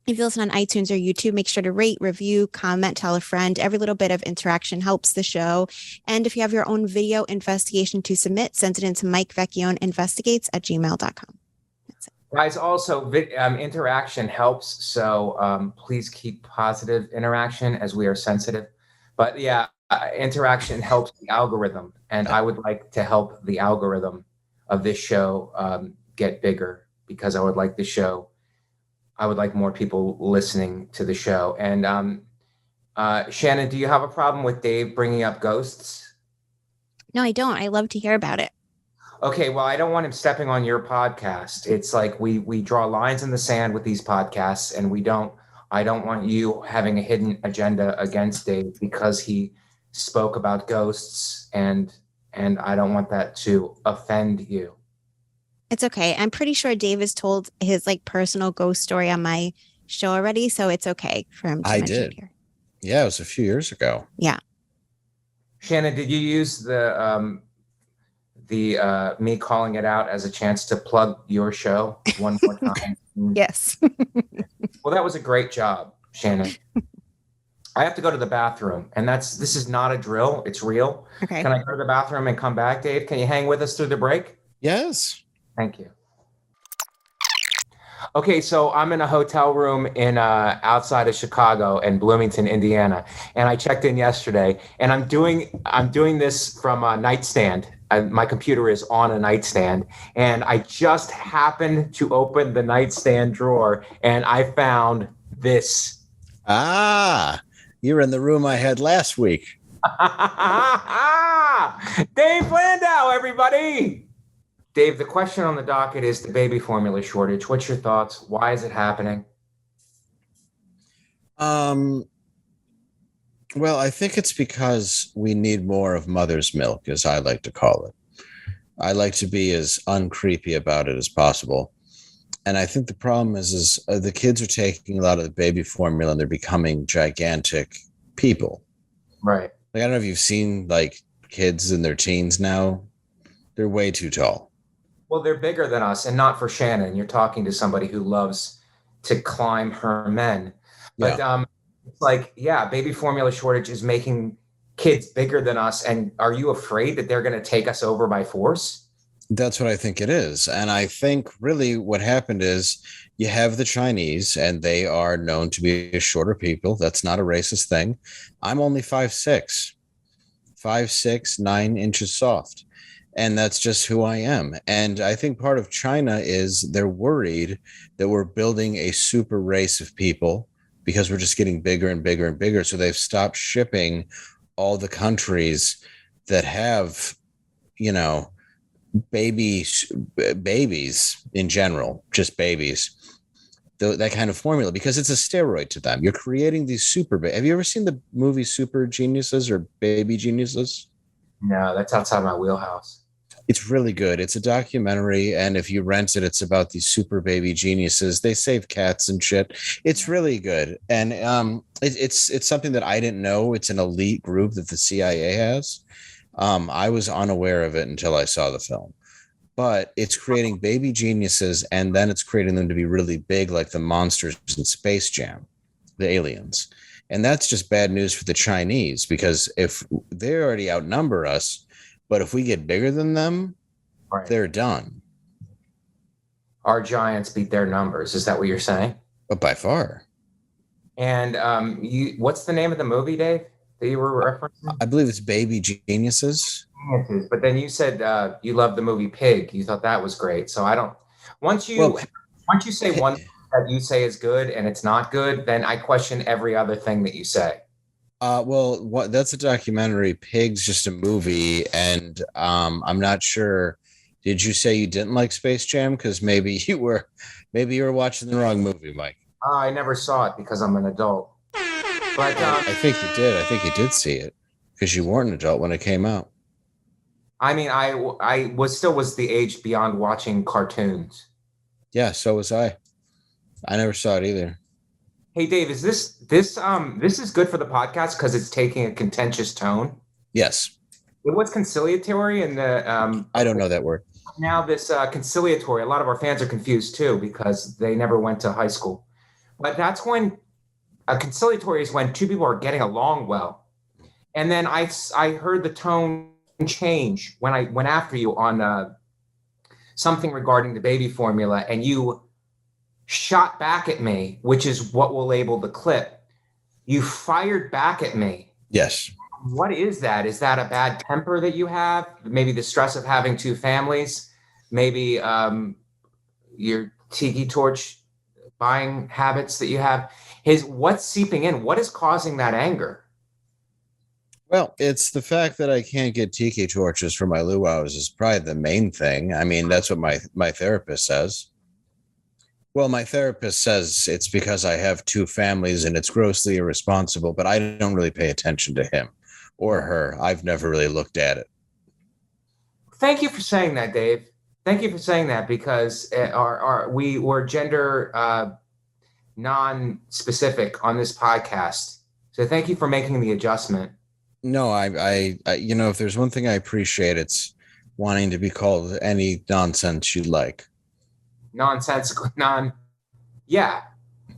If you listen on iTunes or YouTube, make sure to rate, review, comment, tell a friend. Every little bit of interaction helps the show. And if you have your own video investigation to submit, send it into MikeVecchioneInvestigates@gmail.com. Guys, also interaction helps. So please keep positive interaction as we are sensitive. But yeah, interaction helps the algorithm. And I would like to help the algorithm of this show get bigger, because I would like more people listening to the show. And Shannon, do you have a problem with Dave bringing up ghosts? No, I don't. I love to hear about it. Okay, well, I don't want him stepping on your podcast. It's like we draw lines in the sand with these podcasts, and I don't want you having a hidden agenda against Dave because he spoke about ghosts, and I don't want that to offend you. It's okay. I'm pretty sure Dave has told his personal ghost story on my show already, so it's okay for him to mention it here. Yeah, it was a few years ago. Yeah. Shannon, did you use the me calling it out as a chance to plug your show one more time? Yes. Well, that was a great job, Shannon. I have to go to the bathroom, and this is not a drill. It's real. Okay. Can I go to the bathroom and come back, Dave? Can you hang with us through the break? Yes. Thank you. Okay, so I'm in a hotel room in outside of Chicago in Bloomington, Indiana, and I checked in yesterday. And I'm doing this from a nightstand. My computer is on a nightstand, and I just happened to open the nightstand drawer, and I found this. Ah, you're in the room I had last week. Dave Landau, everybody. Dave, the question on the docket is the baby formula shortage. What's your thoughts? Why is it happening? Well, I think it's because we need more of mother's milk, as I like to call it. I like to be as uncreepy about it as possible. And I think the problem is the kids are taking a lot of the baby formula and they're becoming gigantic people. Right. I don't know if you've seen kids in their teens now. They're way too tall. Well, they're bigger than us, and not for Shannon. You're talking to somebody who loves to climb her men. But it's baby formula shortage is making kids bigger than us. And are you afraid that they're going to take us over by force? That's what I think it is. And I think really what happened is you have the Chinese, and they are known to be a shorter people. That's not a racist thing. I'm only 5'6", 9 inches soft. And that's just who I am. And I think part of China is they're worried that we're building a super race of people because we're just getting bigger and bigger and bigger. So they've stopped shipping all the countries that have, babies in general, just babies, that kind of formula, because it's a steroid to them. You're creating these have you ever seen the movie Super Geniuses or Baby Geniuses? No, that's outside my wheelhouse. It's really good. It's a documentary, and if you rent it, it's about these super baby geniuses. They save cats and shit. It's really good, and it's something that I didn't know. It's an elite group that the CIA has. I was unaware of it until I saw the film. But it's creating baby geniuses, and then it's creating them to be really big, like the monsters in Space Jam, the aliens. And that's just bad news for the Chinese, because if they already outnumber us, but if we get bigger than them, right, they're done. Our giants beat their numbers. Is that what you're saying? But by far. And what's the name of the movie, Dave, that you were referencing? I believe it's Baby Geniuses. But then you said you loved the movie Pig. You thought that was great. So I don't. Once you say one that you say is good and it's not good, then I question every other thing that you say. That's a documentary. Pig's just a movie, and I'm not sure. Did you say you didn't like Space Jam? Because maybe you were watching the wrong movie, Mike. I never saw it because I'm an adult. But I think you did. I think you did see it because you weren't an adult when it came out. I mean, I was the age beyond watching cartoons. Yeah, so was I. I never saw it either. Hey, Dave, is this is good for the podcast because it's taking a contentious tone? Yes. What's conciliatory in the? I don't know that word. Now this conciliatory, a lot of our fans are confused too because they never went to high school. But that's when conciliatory is when two people are getting along well. And then I heard the tone change when I went after you on something regarding the baby formula, and you shot back at me, which is what we'll label the clip. You fired back at me. Yes. What is that? Is that a bad temper that you have? Maybe the stress of having two families? Maybe your tiki torch buying habits that you have? What's seeping in? What is causing that anger? Well, it's the fact that I can't get tiki torches for my luau's is probably the main thing. I mean, that's what my therapist says. Well, my therapist says it's because I have two families and it's grossly irresponsible, but I don't really pay attention to him or her. I've never really looked at it. Thank you for saying that, Dave. Thank you for saying that, because we were gender non-specific on this podcast. So thank you for making the adjustment. No, I if there's one thing I appreciate, it's wanting to be called any nonsense you like. Nonsensical, yeah,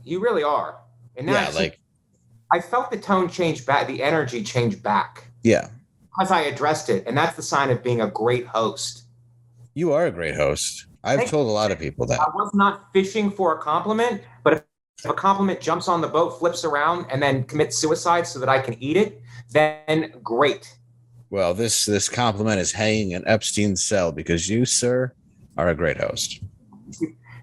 you really are. And yeah, I felt the tone change back, the energy change back. Yeah. Because I addressed it, and that's the sign of being a great host. You are a great host. I've told a lot of people that. I was not fishing for a compliment, but if a compliment jumps on the boat, flips around, and then commits suicide so that I can eat it, then great. Well, this compliment is hanging in Epstein's cell because you, sir, are a great host.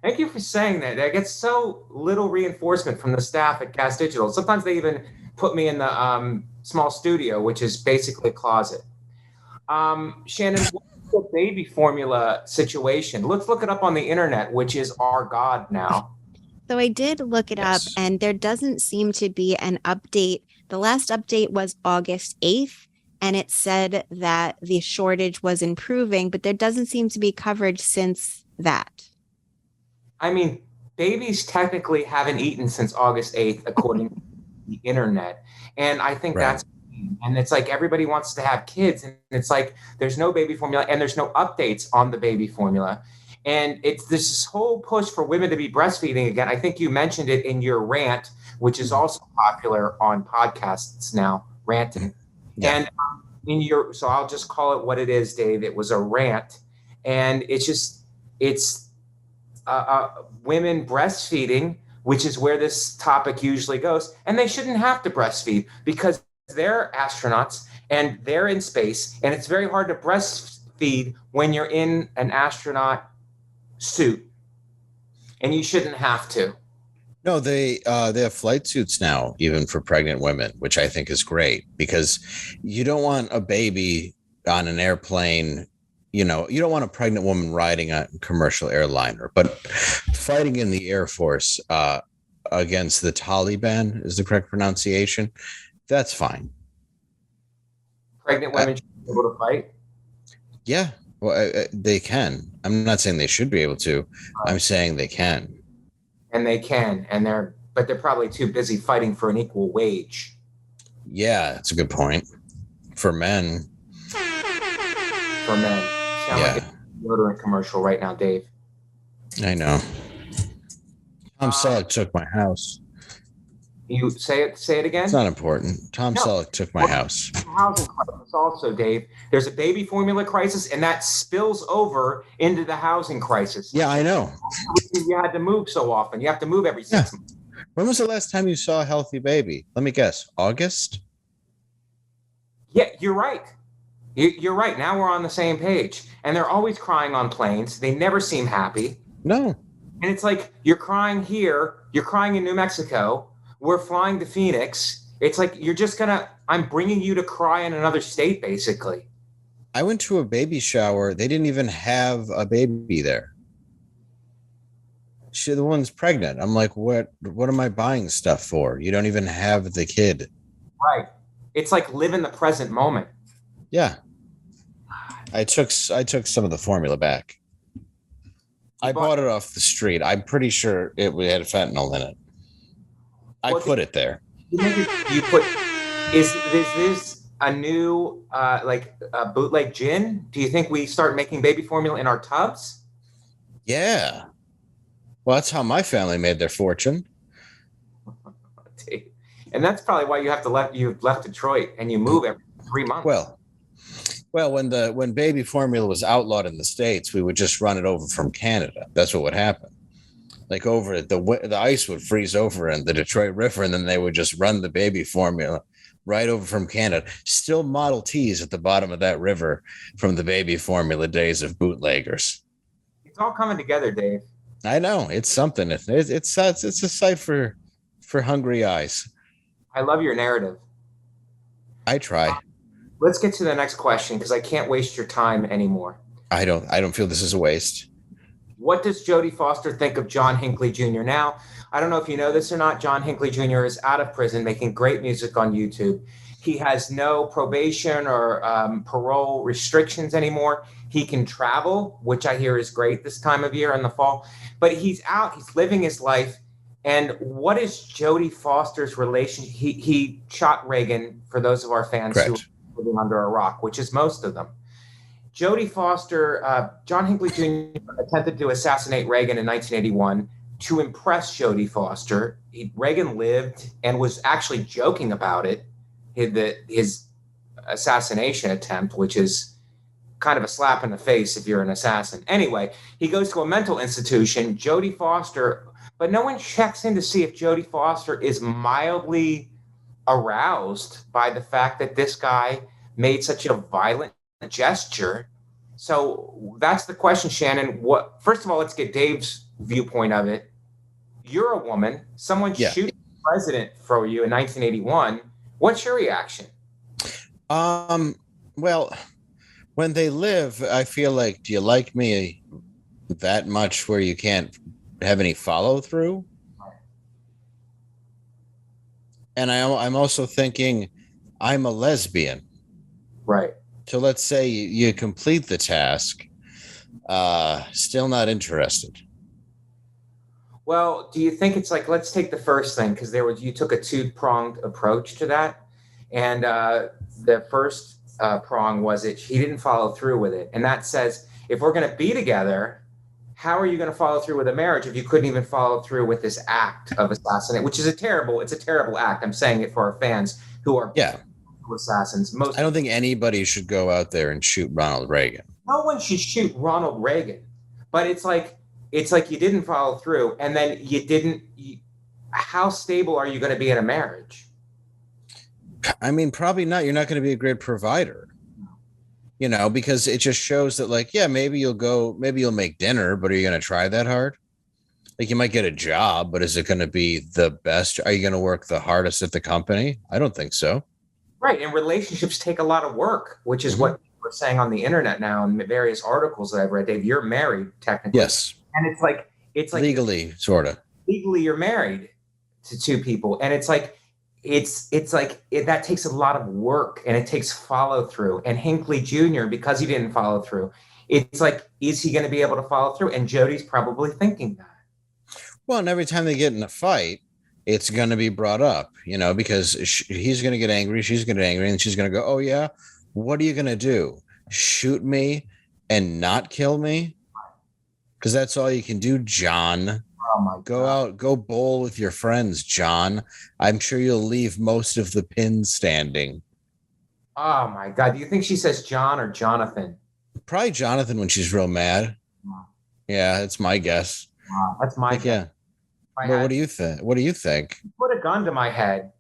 Thank you for saying that. I get so little reinforcement from the staff at Gas Digital. Sometimes they even put me in the small studio, which is basically a closet. Shannon, what's the baby formula situation? Let's look it up on the internet, which is our god now. So I did look it up, and there doesn't seem to be an update. The last update was August 8th, and it said that the shortage was improving, but there doesn't seem to be coverage since that. I mean, babies technically haven't eaten since August 8th, according to the internet. And I think that's, and it's like everybody wants to have kids, and it's like there's no baby formula and there's no updates on the baby formula. And there's this whole push for women to be breastfeeding again. I think you mentioned it in your rant, which is also popular on podcasts now, ranting. Yeah. And so I'll just call it what it is, Dave. It was a rant. And it's women breastfeeding, which is where this topic usually goes. And they shouldn't have to breastfeed because they're astronauts and they're in space. And it's very hard to breastfeed when you're in an astronaut suit. And you shouldn't have to. No, they have flight suits now, even for pregnant women, which I think is great because you don't want a baby on an airplane. You don't want a pregnant woman riding a commercial airliner, but fighting in the Air Force against the Taliban is the correct pronunciation. That's fine. Pregnant women should be able to fight? Yeah, well, they can. I'm not saying they should be able to. I'm saying they can. And they can, but they're probably too busy fighting for an equal wage. Yeah, that's a good point. For men. Sound like a deodorant commercial right now, Dave. I know. Tom Selleck took my house. You say it again? It's not important. Tom Selleck took my house. Housing crisis also, Dave. There's a baby formula crisis, and that spills over into the housing crisis. Yeah, I know. You had to move so often. You have to move every 6 months. When was the last time you saw a healthy baby? Let me guess. August? Yeah, you're right. You're right. Now we're on the same page. And they're always crying on planes. They never seem happy. No. And it's like, you're crying here. You're crying in New Mexico. We're flying to Phoenix. It's like, I'm bringing you to cry in another state, basically. I went to a baby shower. They didn't even have a baby there. The one's pregnant. I'm like, what am I buying stuff for? You don't even have the kid. Right. It's like live in the present moment. Yeah. I took some of the formula back. I bought it off the street. I'm pretty sure it had fentanyl in it. I put it there. Is this a new bootleg gin? Do you think we start making baby formula in our tubs? Yeah. Well, that's how my family made their fortune. Dave. And that's probably why you've left Detroit and you move every 3 months. Well, when baby formula was outlawed in the States, we would just run it over from Canada. That's what would happen. Like the ice would freeze over in the Detroit River, and then they would just run the baby formula right over from Canada. Still Model Ts at the bottom of that river from the baby formula days of bootleggers. It's all coming together, Dave. I know, it's something. It's a sight for hungry eyes. I love your narrative. I try. Let's get to the next question because I can't waste your time anymore. I don't feel this is a waste. What does Jodie Foster think of John Hinckley Jr.? Now, I don't know if you know this or not. John Hinckley Jr. is out of prison making great music on YouTube. He has no probation or parole restrictions anymore. He can travel, which I hear is great this time of year in the fall. But he's out. He's living his life. And what is Jodie Foster's relationship? He shot Reagan, for those of our fans Correct. who are living under a rock, which is most of them. Jodie Foster, John Hinckley Jr. attempted to assassinate Reagan in 1981 to impress Jodie Foster. Reagan lived and was actually joking about it, his assassination attempt, which is kind of a slap in the face if you're an assassin. Anyway, he goes to a mental institution, Jodie Foster, but no one checks in to see if Jodie Foster is mildly aroused by the fact that this guy made such a violent gesture. So that's the question, Shannon. First of all, let's get Dave's viewpoint of it. You're a woman. Someone shoots the president for you in 1981. What's your reaction? Well, when they live, I feel like, do you like me that much where you can't have any follow through? And I'm also thinking I'm a lesbian. Right. So let's say you complete the task, still not interested. Well, do you think it's like, let's take the first thing, because you took a two-pronged approach to that. And the first prong was he didn't follow through with it. And that says, if we're going to be together, how are you going to follow through with a marriage if you couldn't even follow through with this act of assassinate, which is a terrible act. I'm saying it for our fans who are assassins. I don't think anybody should go out there and shoot Ronald Reagan. No one should shoot Ronald Reagan, but it's like you didn't follow through, and then how stable are you going to be in a marriage? I mean, probably not. You're not going to be a great provider, because it just shows that, like, yeah, maybe you'll make dinner, but are you going to try that hard? Like, you might get a job, but is it going to be the best? Are you going to work the hardest at the company? I don't think so. Right. And relationships take a lot of work, which is what we're saying on the internet now in various articles that I've read. Dave, you're married technically. Yes. And it's like legally, sort of. Legally, you're married to two people. And it's like, that takes a lot of work and it takes follow through. And Hinckley Jr., because he didn't follow through, it's like, is he going to be able to follow through? And Jodie's probably thinking that. Well, and every time they get in a fight, it's going to be brought up, because he's going to get angry. She's going to get angry and she's going to go, oh, yeah. What are you going to do? Shoot me and not kill me? Because that's all you can do, John. Oh my God. Go bowl with your friends, John. I'm sure you'll leave most of the pins standing. Oh my God. Do you think she says John or Jonathan? Probably Jonathan when she's real mad. Wow. Yeah, that's my guess. Wow, that's my guess. Yeah. Well, what do you think? What do you think? Put a gun to my head.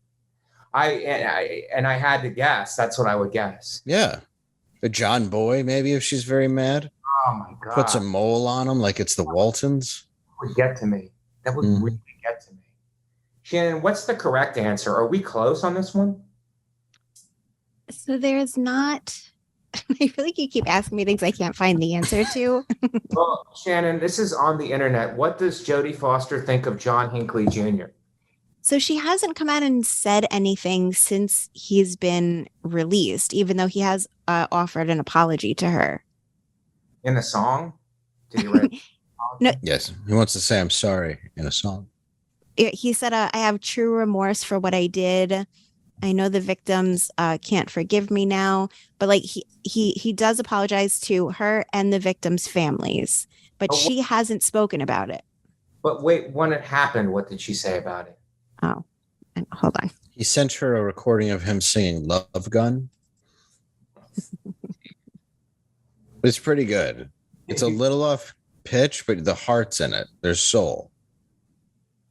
I had to guess. That's what I would guess. Yeah. A John Boy, maybe, if she's very mad. Oh my God. Puts a mole on him like it's the Waltons. That would get to me. That would really get to me. Shannon, what's the correct answer? Are we close on this one? So there's not. I feel like you keep asking me things I can't find the answer to. Well, Shannon, this is on the internet. What does Jodie Foster think of John Hinckley Jr.? So she hasn't come out and said anything since he's been released, even though he has offered an apology to her. In the song? Did you write? No. Yes. He wants to say, I'm sorry in a song. He said, I have true remorse for what I did. I know the victims can't forgive me now, but like he does apologize to her and the victims' families, but she hasn't spoken about it. But wait, when it happened, what did she say about it? Oh, Hold on. He sent her a recording of him singing Love Gun. It's pretty good. It's a little off pitch, but the heart's in it. There's soul.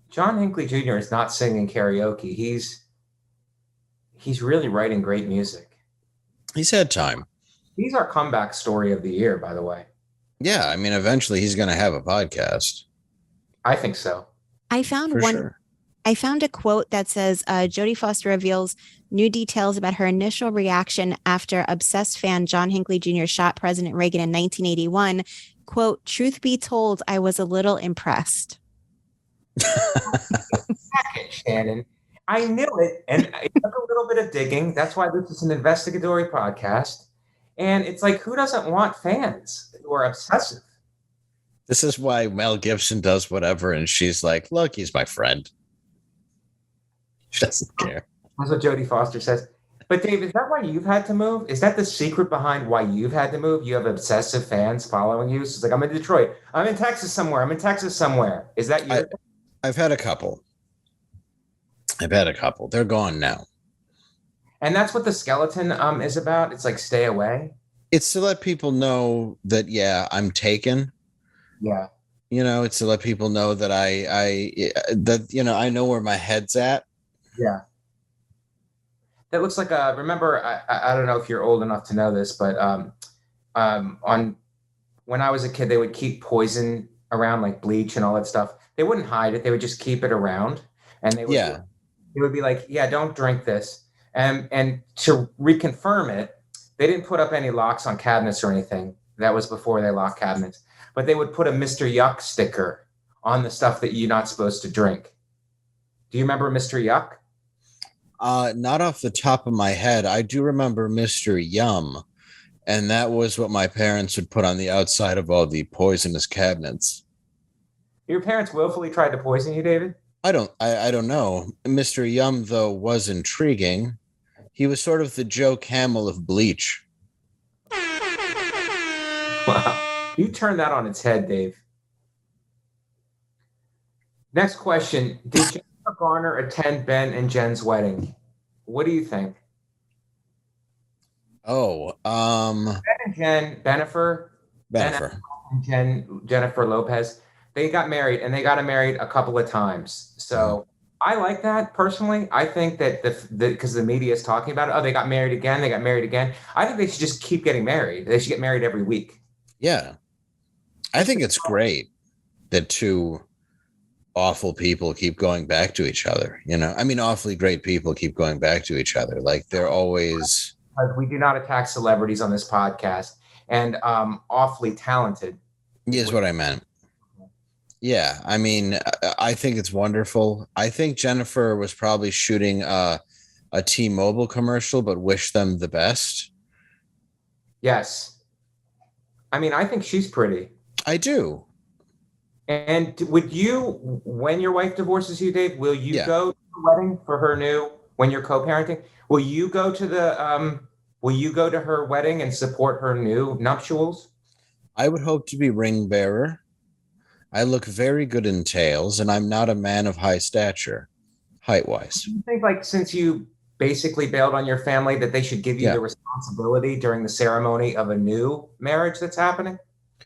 John Hinckley Jr. is not singing karaoke. He's really writing great music. He's had time. He's our comeback story of the year, by the way. Yeah, I mean, eventually he's going to have a podcast. I think so. I found For one. sure. I found a quote that says, Jodie Foster reveals new details about her initial reaction after obsessed fan John Hinckley Jr. shot President Reagan in 1981. Quote, truth be told, I was a little impressed. Shannon. I knew it, and it took a little bit of digging. That's why this is an investigatory podcast. And it's like, who doesn't want fans who are obsessive? This is why Mel Gibson does whatever, and she's like, look, he's my friend. She doesn't care. That's what Jodie Foster says. But Dave, is that why you've had to move? Is that the secret behind why you've had to move? You have obsessive fans following you. So it's like, I'm in Detroit. I'm in Texas somewhere. I'm in Texas somewhere. Is that you? I've had a couple. They're gone now. And that's what the skeleton is about. It's like, stay away. It's to let people know that, yeah, I'm taken. Yeah. You know, it's to let people know that I know where my head's at. Yeah. That looks like remember, I don't know if you're old enough to know this, but when I was a kid, they would keep poison around, like bleach and all that stuff. They wouldn't hide it. They would just keep it around. And they would be like, yeah, don't drink this. And to reconfirm it, they didn't put up any locks on cabinets or anything. That was before they locked cabinets. But they would put a Mr. Yuck sticker on the stuff that you're not supposed to drink. Do you remember Mr. Yuck? Not off the top of my head. I do remember Mr. Yum, and that was what my parents would put on the outside of all the poisonous cabinets. Your parents willfully tried to poison you, David? I don't know. Mr. Yum, though, was intriguing. He was sort of the Joe Camel of bleach. Wow. You turned that on its head, Dave. Next question. Did Jennifer Garner attend Ben and Jen's wedding? What do you think? Oh, Ben and Jen, Jennifer and Jennifer Lopez, they got married, and they got married a couple of times. So I like that personally. I think that because the media is talking about it, oh, they got married again. I think they should just keep getting married. They should get married every week. Yeah. I think it's great that two awful people keep going back to each other. You know, I mean, awfully great people keep going back to each other. Like they're always. We do not attack celebrities on this podcast, and awfully talented. Is what I meant. Yeah, I mean, I think it's wonderful. I think Jennifer was probably shooting a T-Mobile commercial, but wish them the best. Yes. I mean, I think she's pretty. I do. And would you, when your wife divorces you, Dave, will you go to the wedding for her when you're co-parenting? Will you go to her wedding and support her new nuptials? I would hope to be ring bearer. I look very good in tails, and I'm not a man of high stature, height-wise. Do you think, like, since you basically bailed on your family, that they should give you the responsibility during the ceremony of a new marriage that's happening?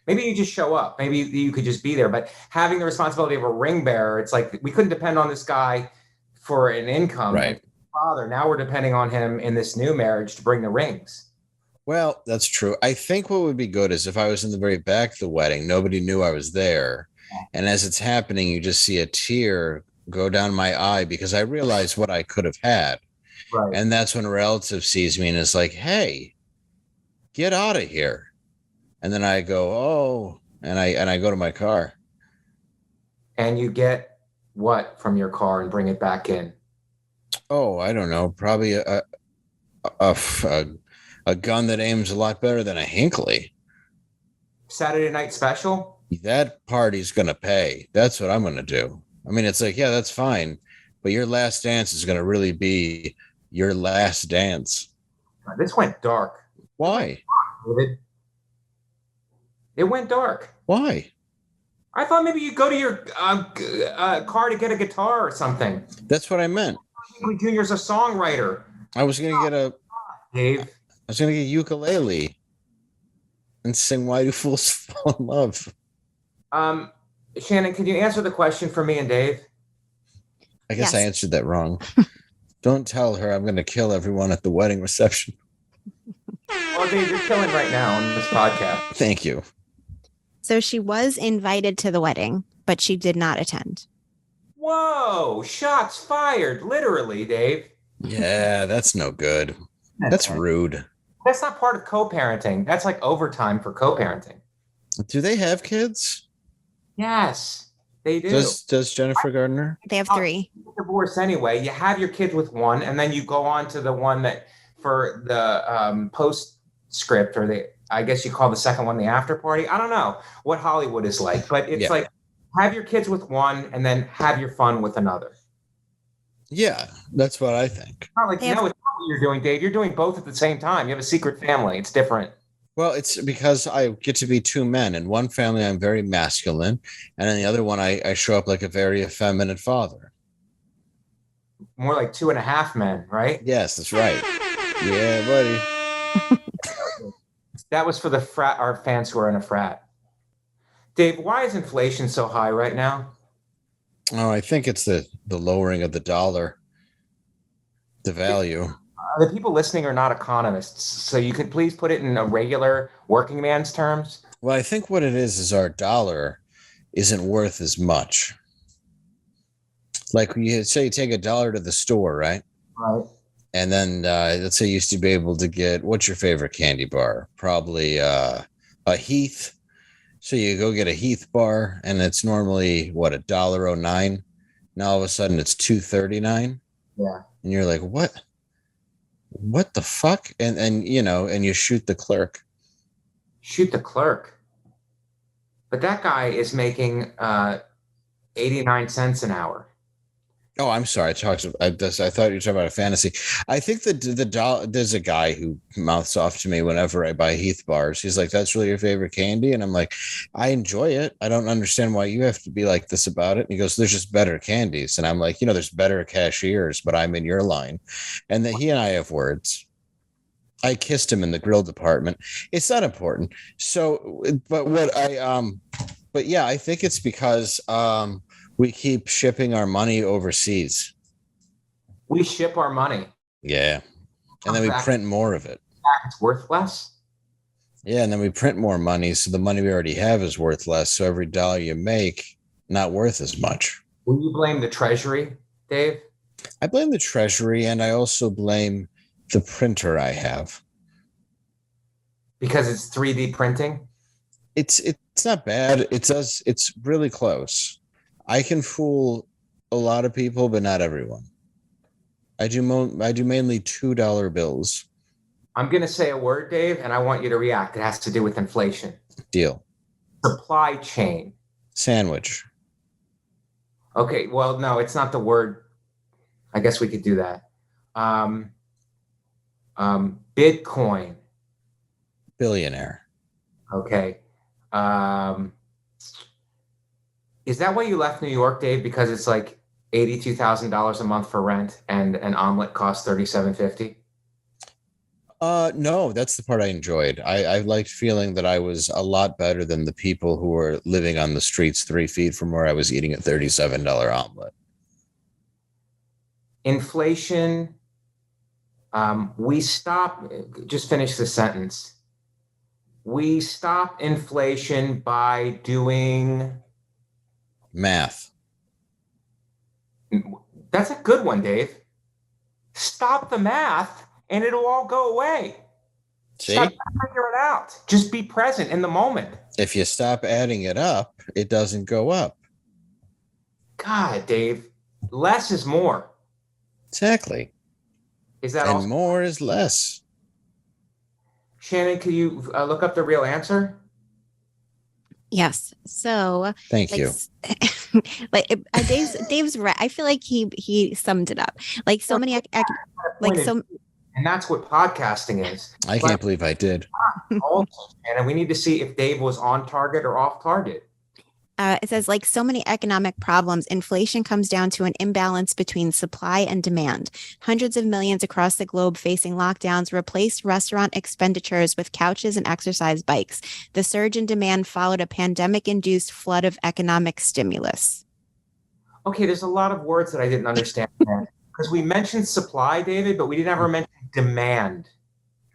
Maybe you just show up. Maybe you could just be there. But having the responsibility of a ring bearer, it's like we couldn't depend on this guy for an income. Right. Father, now we're depending on him in this new marriage to bring the rings. Well, that's true. I think what would be good is if I was in the very back of the wedding, nobody knew I was there. And as it's happening, you just see a tear go down my eye because I realize what I could have had. Right. And that's when a relative sees me and is like, hey, get out of here. And then I go, oh, and I go to my car. And you get what from your car and bring it back in? Oh, I don't know. Probably a gun that aims a lot better than a Hinckley. Saturday night special? That party's going to pay. That's what I'm going to do. I mean, it's like, yeah, that's fine. But your last dance is going to really be your last dance. This went dark. Why? It went dark. Why? I thought maybe you go to your car to get a guitar or something. That's what I meant. Hinckley Jr. is a songwriter. I was gonna get Dave. I was gonna get a ukulele and sing "Why Do Fools Fall in Love." Shannon, can you answer the question for me and Dave? I guess Yes. I answered that wrong. Don't tell her I'm gonna kill everyone at the wedding reception. Well, Dave, you're killing right now on this podcast. Thank you. So she was invited to the wedding, but she did not attend. Whoa, shots fired, literally, Dave. Yeah, that's no good. That's rude. That's not part of co-parenting. That's like overtime for co-parenting. Do they have kids? Yes, they do. Does Jennifer Garner? They have 3. Divorce anyway. You have your kids with one, and then you go on to the one that for the postscript, or I guess you call the second one the after party. I don't know what Hollywood is like, but it's like have your kids with one and then have your fun with another. Yeah, that's what I think. Not like, no, it's not what you're doing, Dave. You're doing both at the same time. You have a secret family. It's different. Well, it's because I get to be 2 men. In one family, I'm very masculine, and in the other one, I show up like a very effeminate father. More like 2.5 men, right? Yes, that's right. Yeah, buddy. That was for the frat, our fans who are in a frat. Dave, why is inflation so high right now? Oh, I think it's the lowering of the dollar, the value. The people listening are not economists, so you could please put it in a regular working man's terms. Well, I think what it is our dollar isn't worth as much. Like you say, you take $1 to the store, right? Right. And then let's say you used to be able to get, what's your favorite candy bar? Probably a Heath. So you go get a Heath bar, and it's normally what, $1.09. Now all of a sudden it's $2.39. Yeah. And you're like, what the fuck? And you know, and you shoot the clerk. Shoot the clerk. But that guy is making 89 cents an hour. Oh, I'm sorry. I thought you were talking about a fantasy. I think that there's a guy who mouths off to me whenever I buy Heath bars. He's like, "That's really your favorite candy?" And I'm like, "I enjoy it. I don't understand why you have to be like this about it." And he goes, "There's just better candies." And I'm like, "There's better cashiers, but I'm in your line." And then he and I have words. I kissed him in the grill department. It's not important. So, but yeah, I think it's because we keep shipping our money overseas. We ship our money. Yeah. And then we print more of it. It's worth less. Yeah. And then we print more money. So the money we already have is worth less. So every dollar you make, not worth as much. Will you blame the Treasury, Dave? I blame the Treasury, and I also blame the printer I have. Because it's 3D printing? It's not bad. It's really close. I can fool a lot of people, but not everyone. I do mainly $2 bills. I'm going to say a word, Dave, and I want you to react. It has to do with inflation. Deal. Supply chain. Sandwich. Okay, well, no, it's not the word. I guess we could do that. Bitcoin. Billionaire. Okay. Is that why you left New York, Dave? Because it's like $82,000 a month for rent, and an omelet costs $37.50? No, that's the part I enjoyed. I liked feeling that I was a lot better than the people who were living on the streets 3 feet from where I was eating a $37 omelet. Inflation. Just finish the sentence. We stop inflation by doing math. That's a good one, Dave. Stop the math and it'll all go away. See? Stop to figure it out. Just be present in the moment. If you stop adding it up, it doesn't go up. God, Dave, less is more. Exactly. Is that and also more is less? Shannon, can you look up the real answer? Yes. So thank you. Dave's right. I feel like he summed it up. Like so many, and that's what podcasting is. I can't believe I did. And we need to see if Dave was on target or off target. It says, like so many economic problems, inflation comes down to an imbalance between supply and demand. Hundreds of millions across the globe facing lockdowns replaced restaurant expenditures with couches and exercise bikes. The surge in demand followed a pandemic-induced flood of economic stimulus. Okay, there's a lot of words that I didn't understand because we mentioned supply, David, but we didn't ever mention demand.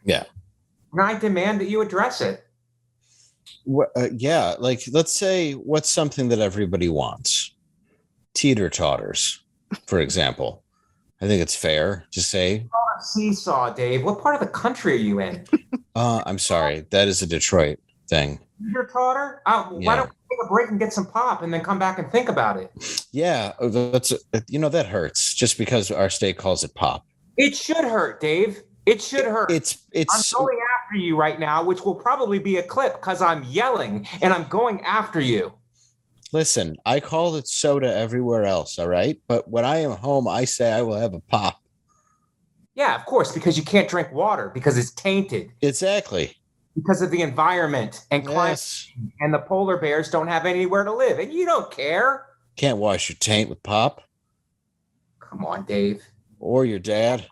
Yeah. And I demand that you address it. Yeah, like let's say what's something that everybody wants? Teeter-totters, for example. I think it's fair to say. Seesaw, Dave. What part of the country are you in? I'm sorry. That is a Detroit thing. Teeter-totter? Why don't we take a break and get some pop and then come back and think about it? Yeah, that's that hurts just because our state calls it pop. It should hurt, Dave. It should hurt. It's I'm going after you right now, which will probably be a clip because I'm yelling and I'm going after you. Listen, I call it soda everywhere else, all right? But when I am home, I say I will have a pop. Yeah, of course, because you can't drink water because it's tainted. Exactly. Because of the environment and climate, and the polar bears don't have anywhere to live, and you don't care. Can't wash your taint with pop. Come on, Dave. Or your dad.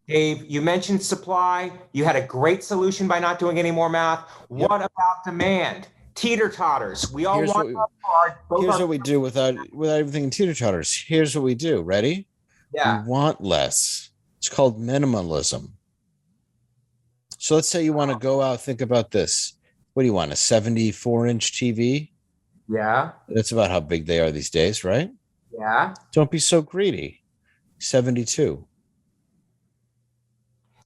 Dave, you mentioned supply. You had a great solution by not doing any more math. Yep. What about demand? Teeter-totters. We all want hard. Here's what we do without everything in teeter-totters. Here's what we do. Ready? Yeah. We want less. It's called minimalism. So let's say you want to go out, think about this. What do you want, a 74-inch TV? Yeah. That's about how big they are these days, right? Yeah. Don't be so greedy. 72.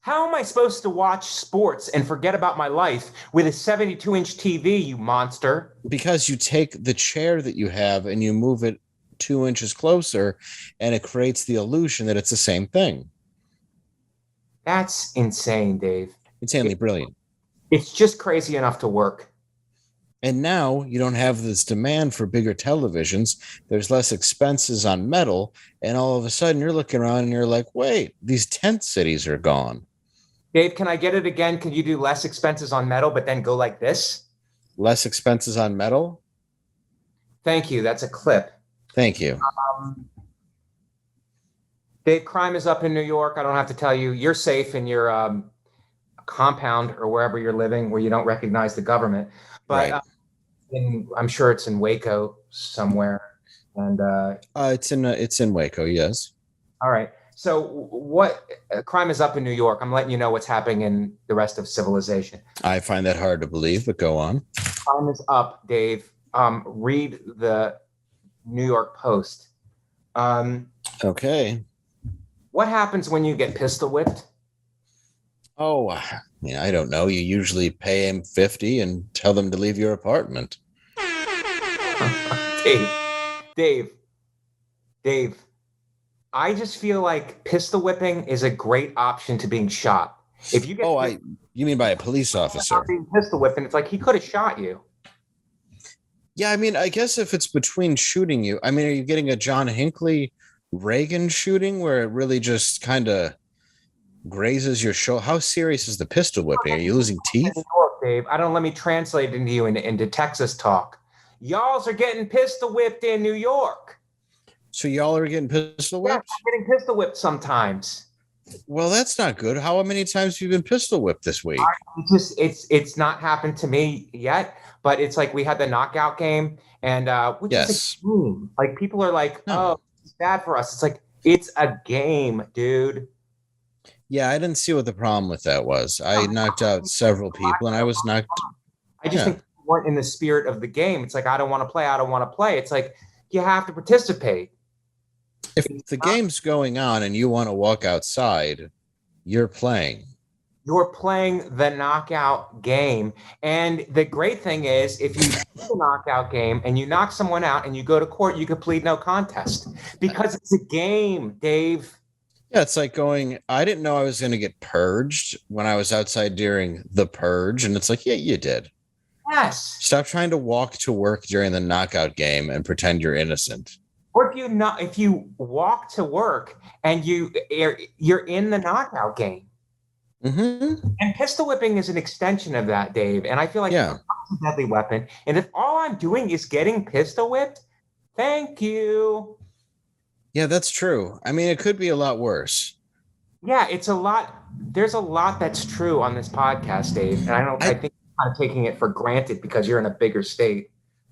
How am I supposed to watch sports and forget about my life with a 72-inch TV, you monster? Because you take the chair that you have and you move it 2 inches closer, and it creates the illusion that it's the same thing. That's insane, Dave. Insanely brilliant. It's just crazy enough to work. And now you don't have this demand for bigger televisions. There's less expenses on metal. And all of a sudden you're looking around and you're like, wait, these tent cities are gone. Dave, can I get it again? Can you do less expenses on metal, but then go like this? Less expenses on metal? Thank you. That's a clip. Thank you. Dave, crime is up in New York. I don't have to tell you. You're safe in your compound or wherever you're living where you don't recognize the government. But right. I'm sure it's in Waco somewhere. And it's in Waco, yes. All right. So what crime is up in New York? I'm letting you know what's happening in the rest of civilization. I find that hard to believe, but go on. Crime is up, Dave. Read the New York Post. Okay. What happens when you get pistol whipped? Oh, I don't know. You usually pay him $50 and tell them to leave your apartment. Dave. I just feel like pistol whipping is a great option to being shot. If you get you mean by a police officer? Being pistol whipping, it's like he could have shot you. Yeah, I mean, I guess if it's between shooting you, I mean, are you getting a John Hinckley Reagan shooting where it really just kind of grazes your shoulder? How serious is the pistol whipping? Are you losing teeth? New York, Dave. Let me translate into you into Texas talk. Y'alls are getting pistol whipped in New York. So y'all are getting pistol whipped? Yeah, I'm getting pistol whipped sometimes. Well, that's not good. How many times have you been pistol whipped this week? It's not happened to me yet, but it's like we had the knockout game, and which is a game. Like people are like, oh, it's bad for us. It's like it's a game, dude. Yeah, I didn't see what the problem with that was. I knocked out several people, and I was knocked. I just think people weren't in the spirit of the game. It's like I don't want to play. It's like you have to participate. If the game's going on and you want to walk outside, you're playing. You're playing the knockout game. And the great thing is, if you do the knockout game and you knock someone out and you go to court, you could plead no contest because it's a game, Dave. Yeah, it's like I didn't know I was going to get purged when I was outside during the purge. And it's like, yeah, you did. Yes. Stop trying to walk to work during the knockout game and pretend you're innocent. Or if you walk to work and you're in the knockout game. Mm-hmm. And pistol whipping is an extension of that, Dave. And I feel like a deadly weapon. And if all I'm doing is getting pistol whipped, thank you. Yeah, that's true. I mean, it could be a lot worse. Yeah, it's a lot. There's a lot that's true on this podcast, Dave. And I think you're kind of taking it for granted because you're in a bigger state.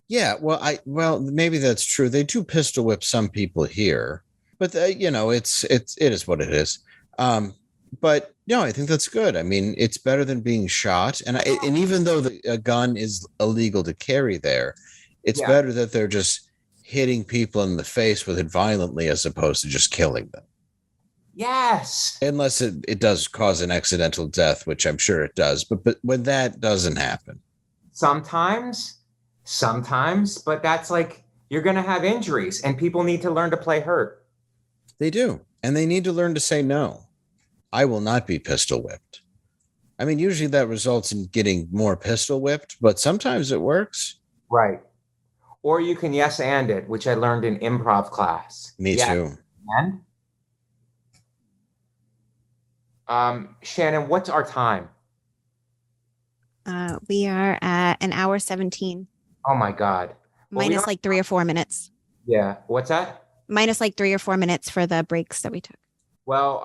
Yeah, well, maybe that's true. They do pistol whip some people here, but it is what it is. But no, I think that's good. I mean, it's better than being shot, and even though a gun is illegal to carry there, it's better that they're just hitting people in the face with it violently as opposed to just killing them. Yes. Unless it does cause an accidental death, which I'm sure it does, but when that doesn't happen, sometimes, but that's like you're going to have injuries, and people need to learn to play hurt. They do, and they need to learn to say no. I will not be pistol whipped. I mean, usually that results in getting more pistol whipped, but sometimes it works. Right. Or you can yes and it, which I learned in improv class. Me too. And Shannon, what's our time? We are at an hour 17. Oh my God. Minus like 3 or 4 minutes. Yeah. What's that? Minus like 3 or 4 minutes for the breaks that we took. Well,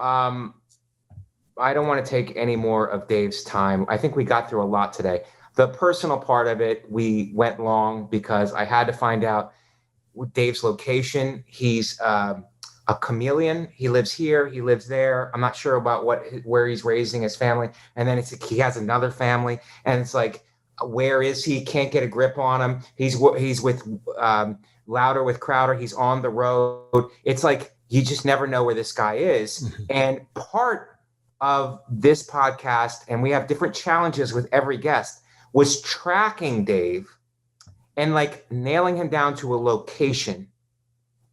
I don't want to take any more of Dave's time. I think we got through a lot today. The personal part of it, we went long because I had to find out Dave's location. He's a chameleon. He lives here. He lives there. I'm not sure about where he's raising his family. And then he has another family. And it's like, where is he? Can't get a grip on him. He's with Louder with Crowder. He's on the road. It's like, you just never know where this guy is. Mm-hmm. And part of this podcast, and we have different challenges with every guest, was tracking Dave and like nailing him down to a location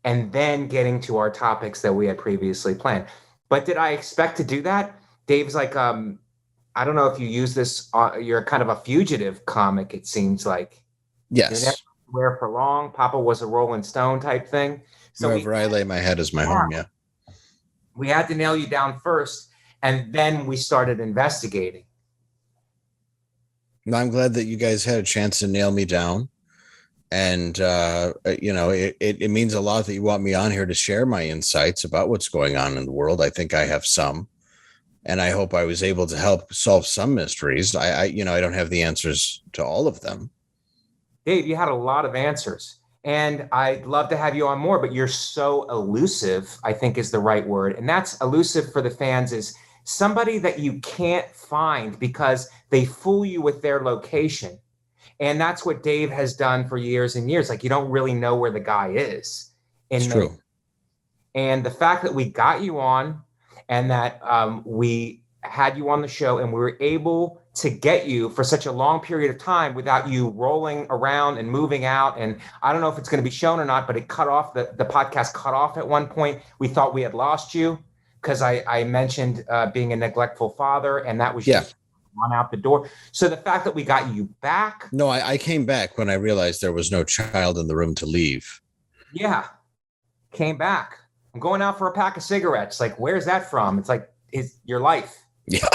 and then getting to our topics that we had previously planned. But did I expect to do that? Dave's like, I don't know if you use this, you're kind of a fugitive comic, it seems like. Yes. You're never where for long. Papa was a Rolling Stone type thing. So wherever I lay my head is my home, yeah. We had to nail you down first, and then we started investigating. I'm glad that you guys had a chance to nail me down. And, it means a lot that you want me on here to share my insights about what's going on in the world. I think I have some, and I hope I was able to help solve some mysteries. I don't have the answers to all of them. Dave, you had a lot of answers, and I'd love to have you on more, but you're so elusive, I think is the right word. And that's elusive for the fans, is somebody that you can't find because they fool you with their location. And that's what Dave has done for years and years. Like, you don't really know where the guy is. It's true. And the fact that we got you on, and that we had you on the show, and we were able to get you for such a long period of time without you rolling around and moving out. And I don't know if it's going to be shown or not, but it cut off, the podcast cut off at one point. We thought we had lost you because I mentioned being a neglectful father, and that was just run out the door. So the fact that we got you back. No, I came back when I realized there was no child in the room to leave. Yeah. Came back. I'm going out for a pack of cigarettes. Like, where's that from? It's like, it's your life. Yeah.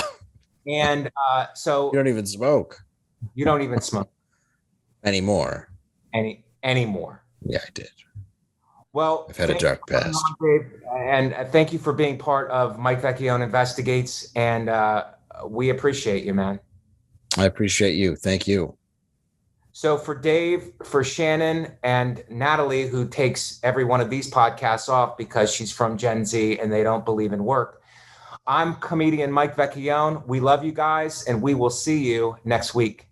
And so you don't even smoke. You don't even smoke anymore. Anymore. Yeah, I did. Well, I've had a dark past. And thank you for being part of Mike Vecchione Investigates. And we appreciate you, man. I appreciate you. Thank you. So for Dave, for Shannon, and Natalie, who takes every one of these podcasts off because she's from Gen Z and they don't believe in work, I'm comedian Mike Vecchione. We love you guys, and we will see you next week.